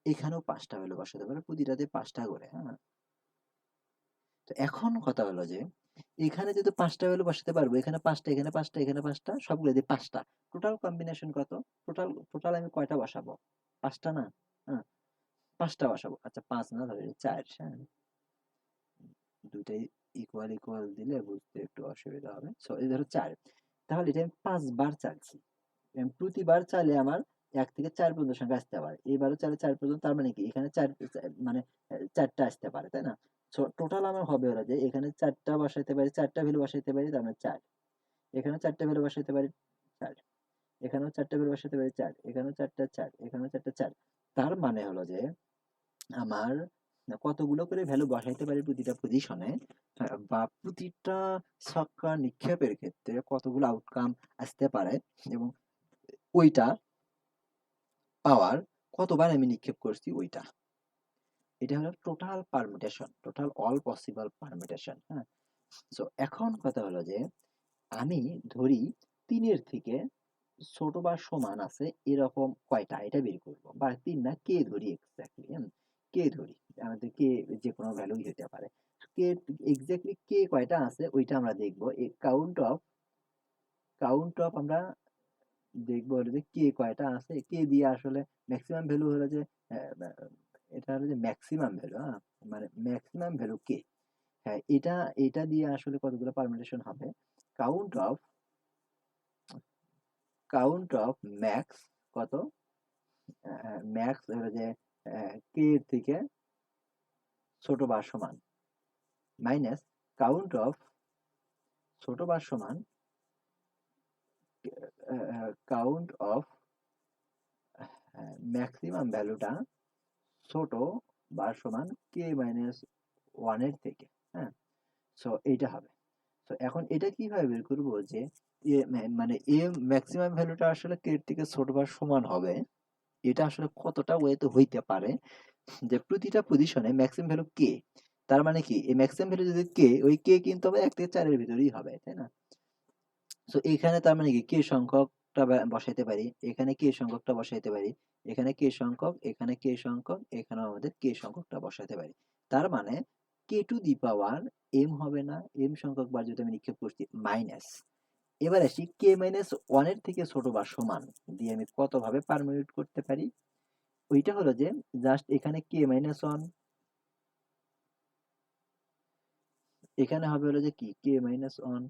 এখানেও 5টা ভ্যালু বসাতে পারবো, প্রতিটাতে 5টা করে। হ্যাঁ, তো এখন কথা হলো যে এখানে যেহেতু 5টা ভ্যালু বসাতে পারবো, এখানে 5টা, এখানে 5টা, এখানে 5টা, সবগুলো দিয়ে 5টা, টোটাল কম্বিনেশন কত? টোটাল টোটাল আমি কয়টা বসাবো? 5টা না? হ্যাঁ, 5টা বসাবো। আচ্ছা, 5 না, ধরো 4। হ্যাঁ, দুইটাই ইকুয়াল ইকুয়াল দিলে বুঝতে একটু অসুবিধা হবে। সো এই ধরো 4, তাহলে এটা আমি 5 বার চালছি। প্রতিবার চাইলে আমার 1 থেকে 4 পর্যন্ত সংখ্যা আসতে পারে, এবারও চাইলে 4 পর্যন্ত, তার মানে কি এখানে 4 মানে 4টা আসতে পারে, তাই না? সো টোটাল আমার হবে হলো যে এখানে 4টা বসাইতে পারি, 4টা ভ্যালু বসাইতে পারি, তার মানে 4, এখানেও 4টা ভ্যালু বসাইতে পারি 4, এখানেও 4টা ভ্যালু বসাইতে পারি 4, এখানেও 4টা 4, এখানেও 4টা 4, তার মানে হলো যে আমার কতগুলো করে ভ্যালু বসাইতে পারি প্রতিটা পজিশনে, বা প্রতিটা ছক্কা নিক্ষেপের ক্ষেত্রে কতগুলো আউটকাম আসতে পারে, এবং ওইটা পাওয়ার কতবার আমি নিক্ষেপ করছি ওইটা, এটা হলো টোটাল পারমিটেশন, টোটাল অল পসিবল পারমিটেশন। হ্যাঁ, সো এখন কথা হলো যে আমি ধরি 3 এর থেকে ছোট বা সমান আছে এরকম কয়টা, এটা বের করব, বা 3 না, কে ধরি এক্স্যাক্টলি, কে ধরি, আমাদের কে যে কোনো ভ্যালুই হতে পারে, কে এক্স্যাক্টলি কে কয়টা আছে ওইটা আমরা দেখবো। কাউন্ট অফ আমরা দেখবো হলো যে কে কয়টা আছে, কে দিয়ে আসলে ম্যাক্সিমাম ভ্যালু হলো যে এটা হলো যে ম্যাক্সিমাম ভ্যালু। হ্যাঁ, মানে ম্যাক্সিমাম ভ্যালু কে, হ্যাঁ, এটা দিয়ে আসলে কতগুলো পারমিটেশন হবে? Count of count of max কত, ম্যাক্স হলো যে কে এর থেকে ছোট বা সমান, মাইনাস কাউন্ট অফ ছোট বা সমান কাউন্ট অফ ম্যাক্সিমাম ভ্যালুটা ছোট বা সমান কে মাইনাস 1 এর থেকে। হ্যাঁ, সো এইটা হবে। তো এখন এটা কিভাবে বের করবো যে মানে এ ম্যাক্সিমাম ভ্যালুটা আসলে কে এর থেকে ছোট বা সমান হবে, এটা আসলে কতটা ওয়েতে হইতে পারে, যে প্রতিটা পজিশনে ম্যাক্সিমাম ভ্যালু কে, তার মানে কি এই ম্যাক্সিমাম ভ্যালু যদি কে, ওই কে কিন্তু হবে 1 থেকে 4 এর ভিতরেই হবে, তাই না? সো এখানে তার মানে কি কে সংখ্যক সংখ্যকটা বসাইতে পারি, এখানে কে সংখ্যকটা বসাইতে পারি, এখানে কে সংখ্যক, এখানে কে সংখ্যক, এখানেও আমাদের কে সংখ্যকটা বসাতে পারি। তার মানে কে টু দি পাওয়ার এম হবে না, এম সংখ্যক বার যদি আমি নিক্ষেপ করছি মাইনাস, এবার আসি কে মাইনাস ওয়ান এর থেকে ছোট বা সমান দিয়ে আমি কত ভাবে পারমিউট করতে পারি। ওইটা হলো যে জাস্ট এখানে কে মাইনাস ওয়ান, এখানে হবে হলো যে কি কে মাইনাস ওয়ান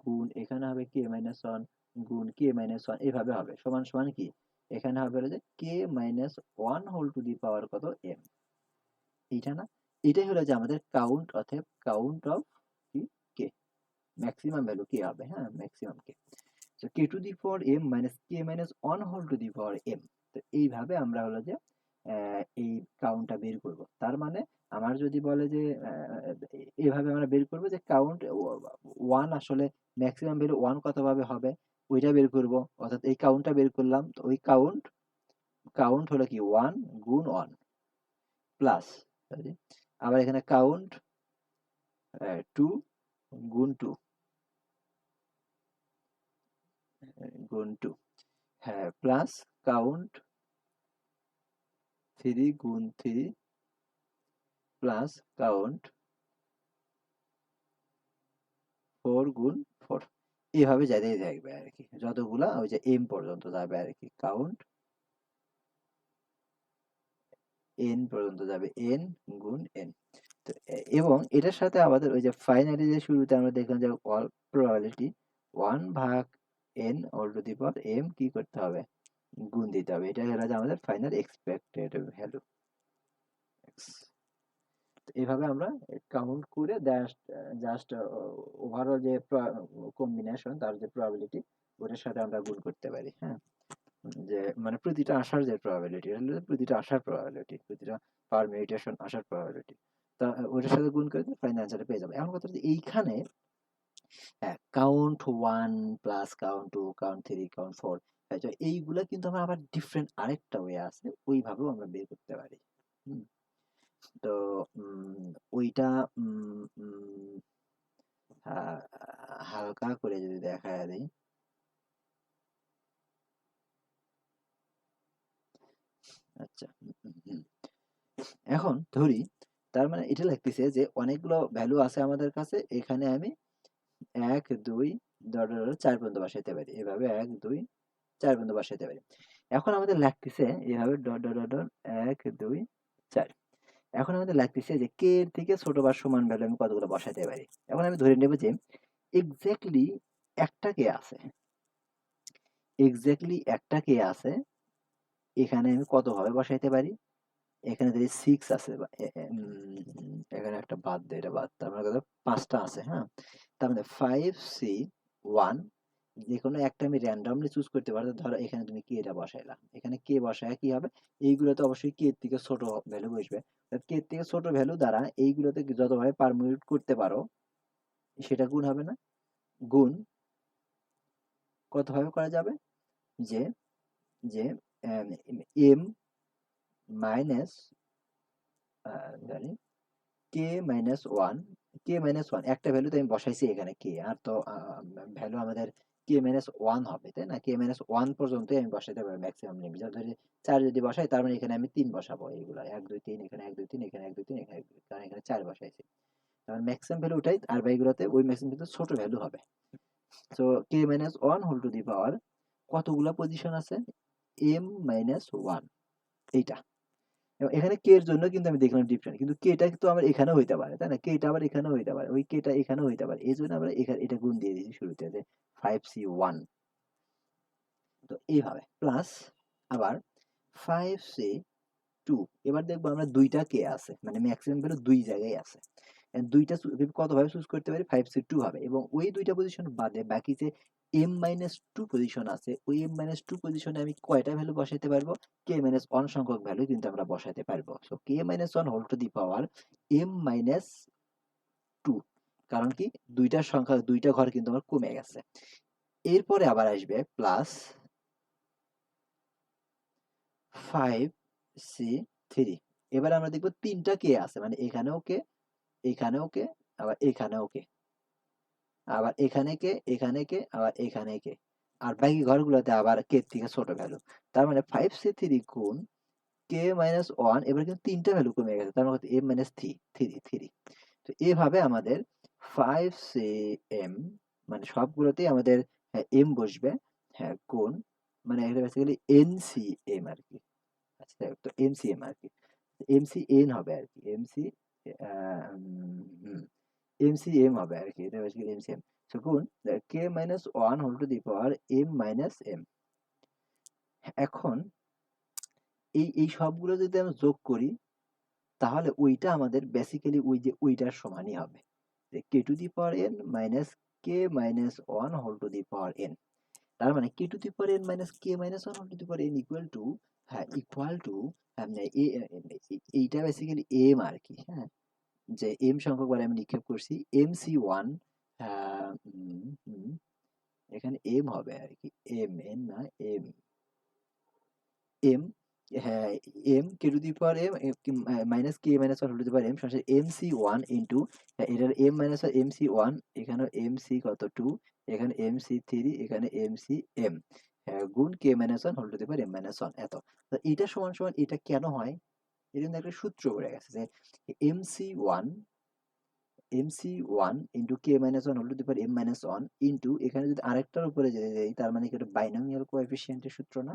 গুণ এখানে হবে কে মাইনাস ওয়ান গুণ কে মাইনাস ওয়ান, এভাবে হবে সমান সমান কি এখানে হবে হলো যে k minus one whole to the power কত এম, এইটা না, এটাই হলো যে আমাদের কাউন্ট, অর্থাৎ কাউন্ট অফ কি কে, ম্যাক্সিমাম ভ্যালু কে হবে, হ্যাঁ maximum k. So k to the power M minus k minus one whole to the power m. তো এইভাবে আমরা হলো যে এই কাউন্টটা বের করব। তার মানে আমার যদি বলে যে এভাবে আমরা বের করব যে কাউন্ট ওয়ান আসলে ম্যাক্সিমাম ভ্যালু ওয়ান কতভাবে হবে ওইটা বের করব, অর্থাৎ এই কাউন্টটা বের করলাম, তো ওই কাউন্ট কাউন্ট হলো কি ওয়ান গুণ ওয়ান প্লাস, আবার এখানে কাউন্ট টু গুণ টু গুণ টু, হ্যাঁ প্লাস কাউন্ট থ্রি গুণ থ্রি প্লাস কাউন্ট ফোর গুণ ফোর, এভাবে যেতেই থাকবে আর কি, যতগুলা ওই যে এম পর্যন্ত যাবে আর কি, কাউন্ট এন পর্যন্ত যাবে, এন গুণ এন। তো এবং এটার সাথে আমাদের ওই যে ফাইনালি যে শুরুতে আমরা দেখলাম যে অল প্রবাবিলিটি ওয়ান ভাগ n whole to the power m কি করতে হবে গুণ দিতে হবে, এটা হলো যে আমাদের ফাইনাল এক্সপেক্টেড ভ্যালু। এভাবে আমরা কাউন্ট করে জাস্ট জাস্ট ওভারঅল যে কম্বিনেশন তার যে প্রবাবিলিটি ওটার সাথে আমরা গুণ করতে পারি, হ্যাঁ যে মানে প্রতিটা আসার যে প্রবাবিলিটি হলো প্রতিটা আসার প্রবাবিলিটি, প্রতিটা পারমিউটেশন আসার প্রবাবিলিটি, তা ওটার সাথে গুণ করে ফাইনাল অ্যান্সারটা পেয়ে যাবো। এখন কথা হচ্ছে এইখানে count one plus count two count three count four, এইগুলা কিন্তু আমরা আবার ডিফারেন্ট আরেকটা ওয়ে আছে, ওইভাবেও আমরা বের করতে পারি। হুম, তো ওইটা হালকা করে যদি দেখায় দেই, আচ্ছা এখন ধরি তার মানে এটা লাগতেছে যে অনেকগুলো ভ্যালু আছে আমাদের কাছে, এখানে আমি এক দুই চার পর্যন্ত বসাইতে পারি, এভাবে এক দুই চার পর্যন্ত বসাইতে পারি। এখন আমাদের লাগতেছে এভাবে ডট ডট ডট এক দুই চার, এখন আমাদের লাগতেছে যে কে এর থেকে ছোট বা সমান ভ্যালু আমি কতগুলো বসাইতে পারি। এখন আমি ধরে নেব যে এক্স্যাক্টলি একটা কে আছে, এক্স্যাক্টলি একটা কে আছে, এখানে আমি কত ভাবে বসাইতে পারি, এখানে যদি সিক্স আছে এখানে একটা বাদ দেয়, এটা বাদ, তার মানে কত পাঁচটা আছে, হ্যাঁ তার মানে ফাইভ সি ওয়ান, যে কোনো একটা আমি র্যান্ডমলি চুজ করতে পারবো, ধরো এখানে তুমি কে এটা বসাইলা, এখানে কে বসায় কি হবে এইগুলোতে অবশ্যই কে এর থেকে ছোট ভ্যালু বসবে, কে এর থেকে ছোট ভ্যালু দ্বারা এইগুলোতে যতভাবে পারমিউট করতে পারো সেটা গুণ হবে না, গুণ কতভাবে করা যাবে যে যে এম মাইনাস জানি কে minus one, K minus one একটা ভ্যালু তো আমি বসাইছি এখানে কে, আর তো ভ্যালু আমাদের কে মাইনাস ওয়ান হবে তাই না, কে মাইনাস ওয়ান পর্যন্তই আমি বসাইতে পারবো ম্যাক্সিমাম লিমিট, ধরে চার যদি বসাই তার মানে এখানে আমি তিন বসাবো, এইগুলা এক দুই তিন, এখানে এক দুই তিন, এখানে এক দুই তিন, এখানে এক দুই, কারণ এখানে চার বসাইছি, তার ম্যাক্সিমাম ভ্যালু ওটাই, আর বাইগুলোতে ওই ম্যাক্সিমাম কিন্তু ছোট ভ্যালু হবে। So k minus one whole to the power কতগুলা পজিশন আছে এম মাইনাস ওয়ান, এইটা, এবং এখানে কে এর জন্য কিন্তু আমি দেখলাম ডিফারেন্ট, কিন্তু কেটা কিন্তু আমার এখানেও হইতে পারে তাই না, কেটা আবার এখানেও হইতে পারে, ওই কেটা এখানেও হইতে পারে, এই জন্য আমরা এখানে এটা গুণ দিয়ে দিয়েছি শুরুতে যে ফাইভ সি ওয়ান, তো এইভাবে প্লাস আবার ফাইভ সি টু, এবার দেখবো আমরা দুইটা কে আছে মানে ম্যাক্সিমাম ভ্যালু দুই জায়গায় আছে, দুইটা কত ভাবে চুজ করতে পারি ফাইভ সি টু ভাবে, এবং ওই দুইটা পজিশন বাদে বাকি যে এম মাইনাস টু পজিশন আছে ওই এম মাইনাস টু পজিশনে আমি কয়টা ভ্যালু বসাইতে পারবো, কে মাইনাস ওয়ান সংখ্যক ভ্যালু কিন্তু আমরা বসাইতে পারবো, so k minus one whole to the power M minus two, কারণ কি দুইটার সংখ্যা দুইটা ঘর কিন্তু আমার কমে গেছে, এরপরে আবার আসবে প্লাস ফাইভ সি থ্রি, এবার আমরা দেখবো তিনটা কে আছে মানে এখানেও কে, এখানেও কে, আবার এখানেও কে, আবার এখানে কে, এখানে কে, আবার এখানে কে, আর বাকি ঘরগুলোতে আবার কে থেকে ছোট ভ্যালু। তার মানে 5c3 গুণ কে মাইনাস 1, এবার কিন্তু 3টা ভ্যালু কমে গেছে। তার মানে কত? m minus 3। তো এভাবে আমাদের 5cm মানে সবগুলোতেই আমাদের m বসবে। হ্যাঁ, গুণ মানে এটা বেসিক্যালি NCM আরকি। আচ্ছা যাই হোক, তো MCM আরকি। MCN হবে আরকি। আ হুম, MCM হবে আরকি। এটা বেসিক্যালি MCM। সো গুণ k minus 1 whole to the power m minus m। এখন এই সবগুলো যদি আমরা যোগ করি তাহলে ওইটা আমাদের বেসিক্যালি ওই যে ওইটার সমানই হবে। যে k to the power n minus k minus 1 whole to the power n। তার মানে k to the power n minus k minus 1 whole to the power n equal to, হ্যাঁ, ইকুয়াল টু এইটা basically m আরকি। হ্যাঁ, যে m সংখ্যক বার আমি নিক্ষেপ করছি MC1। হ্যাঁ, এখানে m হবে আরকি। m n না m m হ্যাঁ, m k to the power m minus k minus 1 whole to the power m সমান MC1 ইনটু এটার m মাইনাস MC1, এখানে MC কত 2, এখানে MC3, এখানে MCM, হ্যাঁ, গুণ k minus 1 whole to the power m minus 1 এত। তো এটা সমান সমান এটা কেন হয়? এর জন্য একটা সূত্র পড়ে গেছে যে MC1 into k minus 1 whole to the power m minus 1 into এখানে যদি আরেকটার উপরে যদি দেই তার মানে কি এটা বাইনোমিয়াল কোএফিসিয়েন্টের সূত্র না?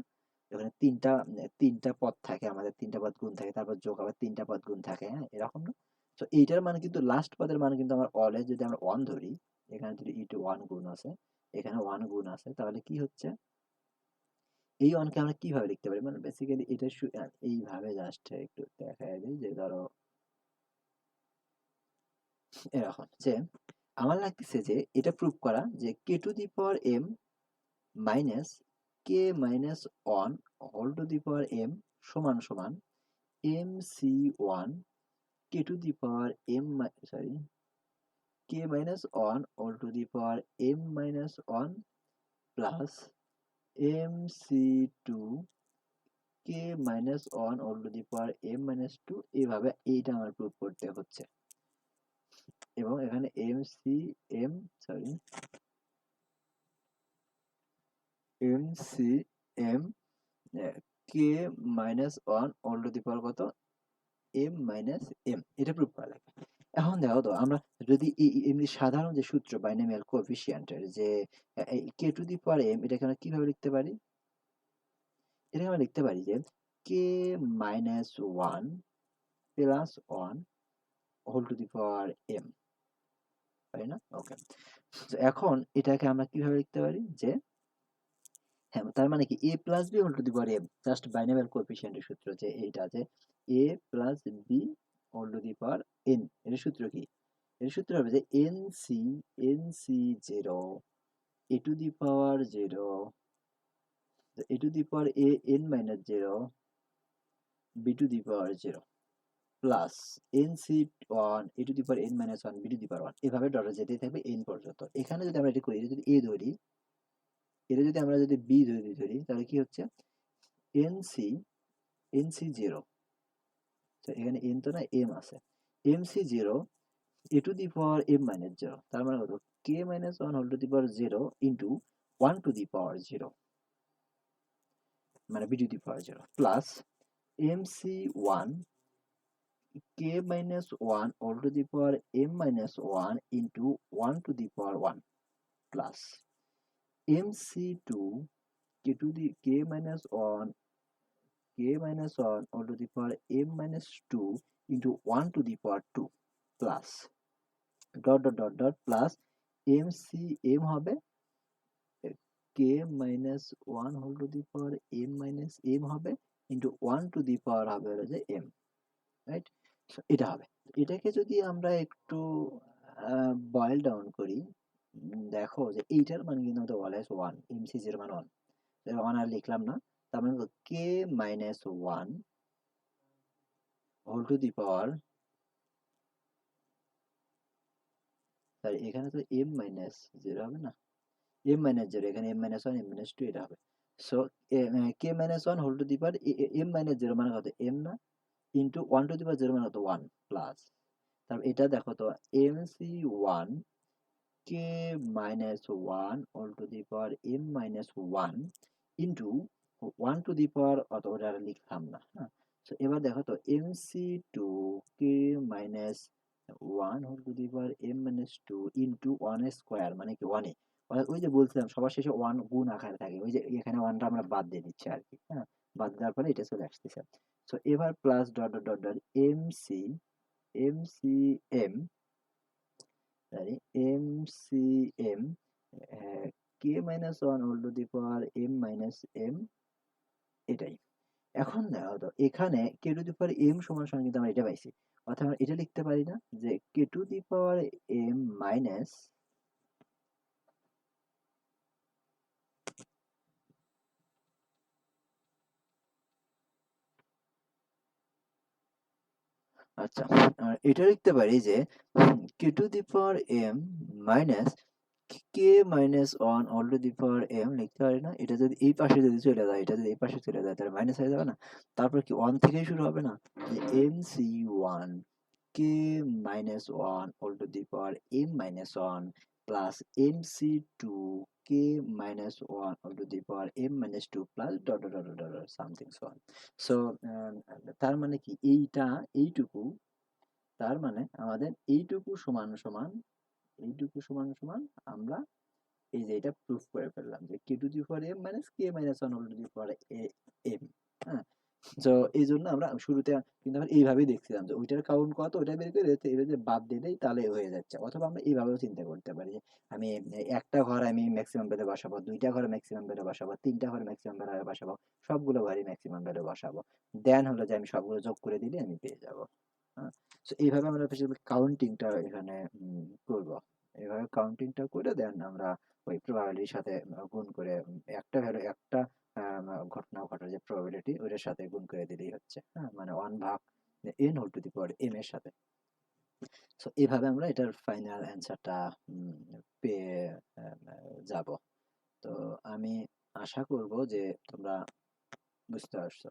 এখানে ৩টা পদ থাকে, আমাদের ৩টা পদ গুণ থাকে, তারপর যোগ আবার ৩টা পদ গুণ থাকে, হ্যাঁ? এরকম না? তো এইটার মানে কিন্তু লাস্ট পদের মানে কিন্তু আমার অলওয়েজ যদি আমরা 1 ধরি, এখানে যদি ইনটু 1 গুণ আছে, এখানে 1 গুণ আছে, তাহলে কি হচ্ছে? এই 1 কে আমরা কিভাবে লিখতে পারি? মানে বেসিক্যালি এটা এইভাবে জাস্ট একটু দেখায় দেই যে ধরো এরকম যে আমার লাগতেছে যে এটা প্রুভ করা যে k to the power m minus k minus 1 whole to the power m সমান সমান MC1 k to the power m sorry k minus 1 whole to the power m minus 1 plus MC2 k minus 1 whole to the power m minus 2। এইভাবে এইটা আমার prove করতে হচ্ছে এবং এখানে MCM sorry MCM K minus 1 whole to the power কত m minus m, এটা prove করা লাগে। এখন দেখো তো আমরা যদি এমনি সাধারণ যে সূত্র বাইনোমিয়াল কোএফিসিয়েন্টের যে k to the power m, এটাকে আমরা কিভাবে লিখতে পারি? এটাকে আমরা লিখতে পারি যে k minus 1 plus 1 whole to the power m, তাই না? ওকে, এখন এটাকে আমরা কিভাবে লিখতে পারি যে হ্যাঁ, তার মানে কি a plus b whole to the power m, just binomial কোএফিসিয়েন্টের সূত্র যে এইটা যে a plus b whole to the power n। এর সূত্র কি? এর সূত্র হবে যে nc 0 a to the power 0 a to the power a n minus 0 b to the power 0 plus nc1 a to the power n minus 1 b to the power 1। এভাবে ডটে যেতেই থাকবে n পর্যন্ত। এখানে যদি আমরা এটা করি, এটা যদি a ধরি, এটা যদি আমরা যদি b ধরি তাহলে কি হচ্ছে nc 0, তো এখানে n তো না m আছে, MC0 a to the power m minus 0, তার মানে কত k minus 1 whole to the power 0 into 1 to the power 0 মানে b to the power 0 plus MC1 k minus 1 whole to the power m minus 1 into 1 to the power 1 plus MC2 k minus 1 all to the power m minus 2 into 1 to the power 2 plus dot plus MCM হবে k minus 1 whole to the power m minus m হবে into 1 to the power হবে হলো যে m, right? এটা হবে। এটাকে যদি আমরা একটু বয়েল ডাউন করি, দেখো যে এইটার মান কিন্তু আমাদের অলওয়েজ 1, MC0 মান 1, 1 আর লিখলাম না। তার মানে k minus 1 whole to the power, sorry এখানে তো m মাইনাস 0 হবে না, m মাইনাস 0, এখানে m মাইনাস 1 m মাইনাস 2 এটা হবে। So k minus 1 whole to the power m minus 0 মানে কত m না, ইনটু 1 টু দি পাওয়ার 0 মানে কত 1 প্লাস, তারপর এটা দেখো তো MC1 k minus one whole to the power M minus one into one to the power, অত ওটা আর লিখলাম না, হ্যাঁ। তো এবার দেখো তো M C two K minus one whole to the power M minus two into one square, মানে কি ওয়ানে, অর্থাৎ ওই যে বলছিলাম সবার শেষে ওয়ান গুণ আকারে থাকে, ওই যে এখানে ওয়ানটা আমরা বাদ দিয়ে দিচ্ছি আর কি, হ্যাঁ। বাদ দেওয়ার ফলে এটা চলে আসতেছে। তো এবার plus dot dot dot dot M C M sorry, MCM K minus one whole to the power M minus M, এটাই। এখন দেখো তো এখানে কে টু দি পাওয়ার এম সমান সমান কিন্তু আমরা এটা পাইছি, অর্থাৎ আমরা এটা লিখতে পারি না যে k to the power M minus, আচ্ছা, এটা লিখতে পারি যে k to the power M minus k minus one whole to the power m লিখতে পারি না, এটা যদি এই পাশে যদি চলে যায়, এটা যদি এই পাশে চলে যায় তাহলে মাইনাস হয়ে যাবে না। তারপর কি ওয়ান থেকেই শুরু হবে না, যে M C one K minus one whole to the power M minus one plus M C two K minus one whole to the power M minus two plus dot dot dot dot something so on. So তার মানে কি এইটা, এইটুকু, তার মানে আমাদের এইটুকু সমান সমান, এইটুকু সমান সমান আমরা এই যে এটা প্রুফ করে ফেললাম যে k to the power M minus k minus one whole to the power m, হ্যাঁ। তো এই জন্য আমরা শুরুতে কিন্তু আমরা এইভাবেই দেখছিলাম যে ওইটার কাউন্ট কত, ওটা বের করে এবার যে বাদ দিয়ে দেই তাহলে হয়ে যাচ্ছে, অথবা আমরা এইভাবেও চিন্তা করতে পারি যে আমি একটা ঘর আমি ম্যাক্সিমাম ভ্যালু বসাবো, দুইটা ঘরে ম্যাক্সিমাম ভ্যালু বসাবো, তিনটা ঘরে ম্যাক্সিমাম ভ্যালু বসাবো, সবগুলো ঘরে ম্যাক্সিমাম ভ্যালু বসাবো, দেন হলো যে আমি সবগুলো যোগ করে দিলে আমি পেয়ে যাবো, হ্যাঁ। তো এইভাবে আমরা কাউন্টিংটা এখানে করবো, এইভাবে কাউন্টিংটা করে দেন আমরা ওই প্রবাবিলিটির সাথে গুণ করে একটা ভ্যালু, একটা ঘটনা ঘটার যে প্রবাবিলিটি ওটার সাথে গুণ করে দিলেই হচ্ছে, হ্যাঁ, মানে ওয়ান ভাগ N whole to the power M এর সাথে। সো এইভাবে আমরা এটার ফাইনাল অ্যান্সারটা পেয়ে যাব। তো আমি আশা করব যে তোমরা বুঝতে পারছো।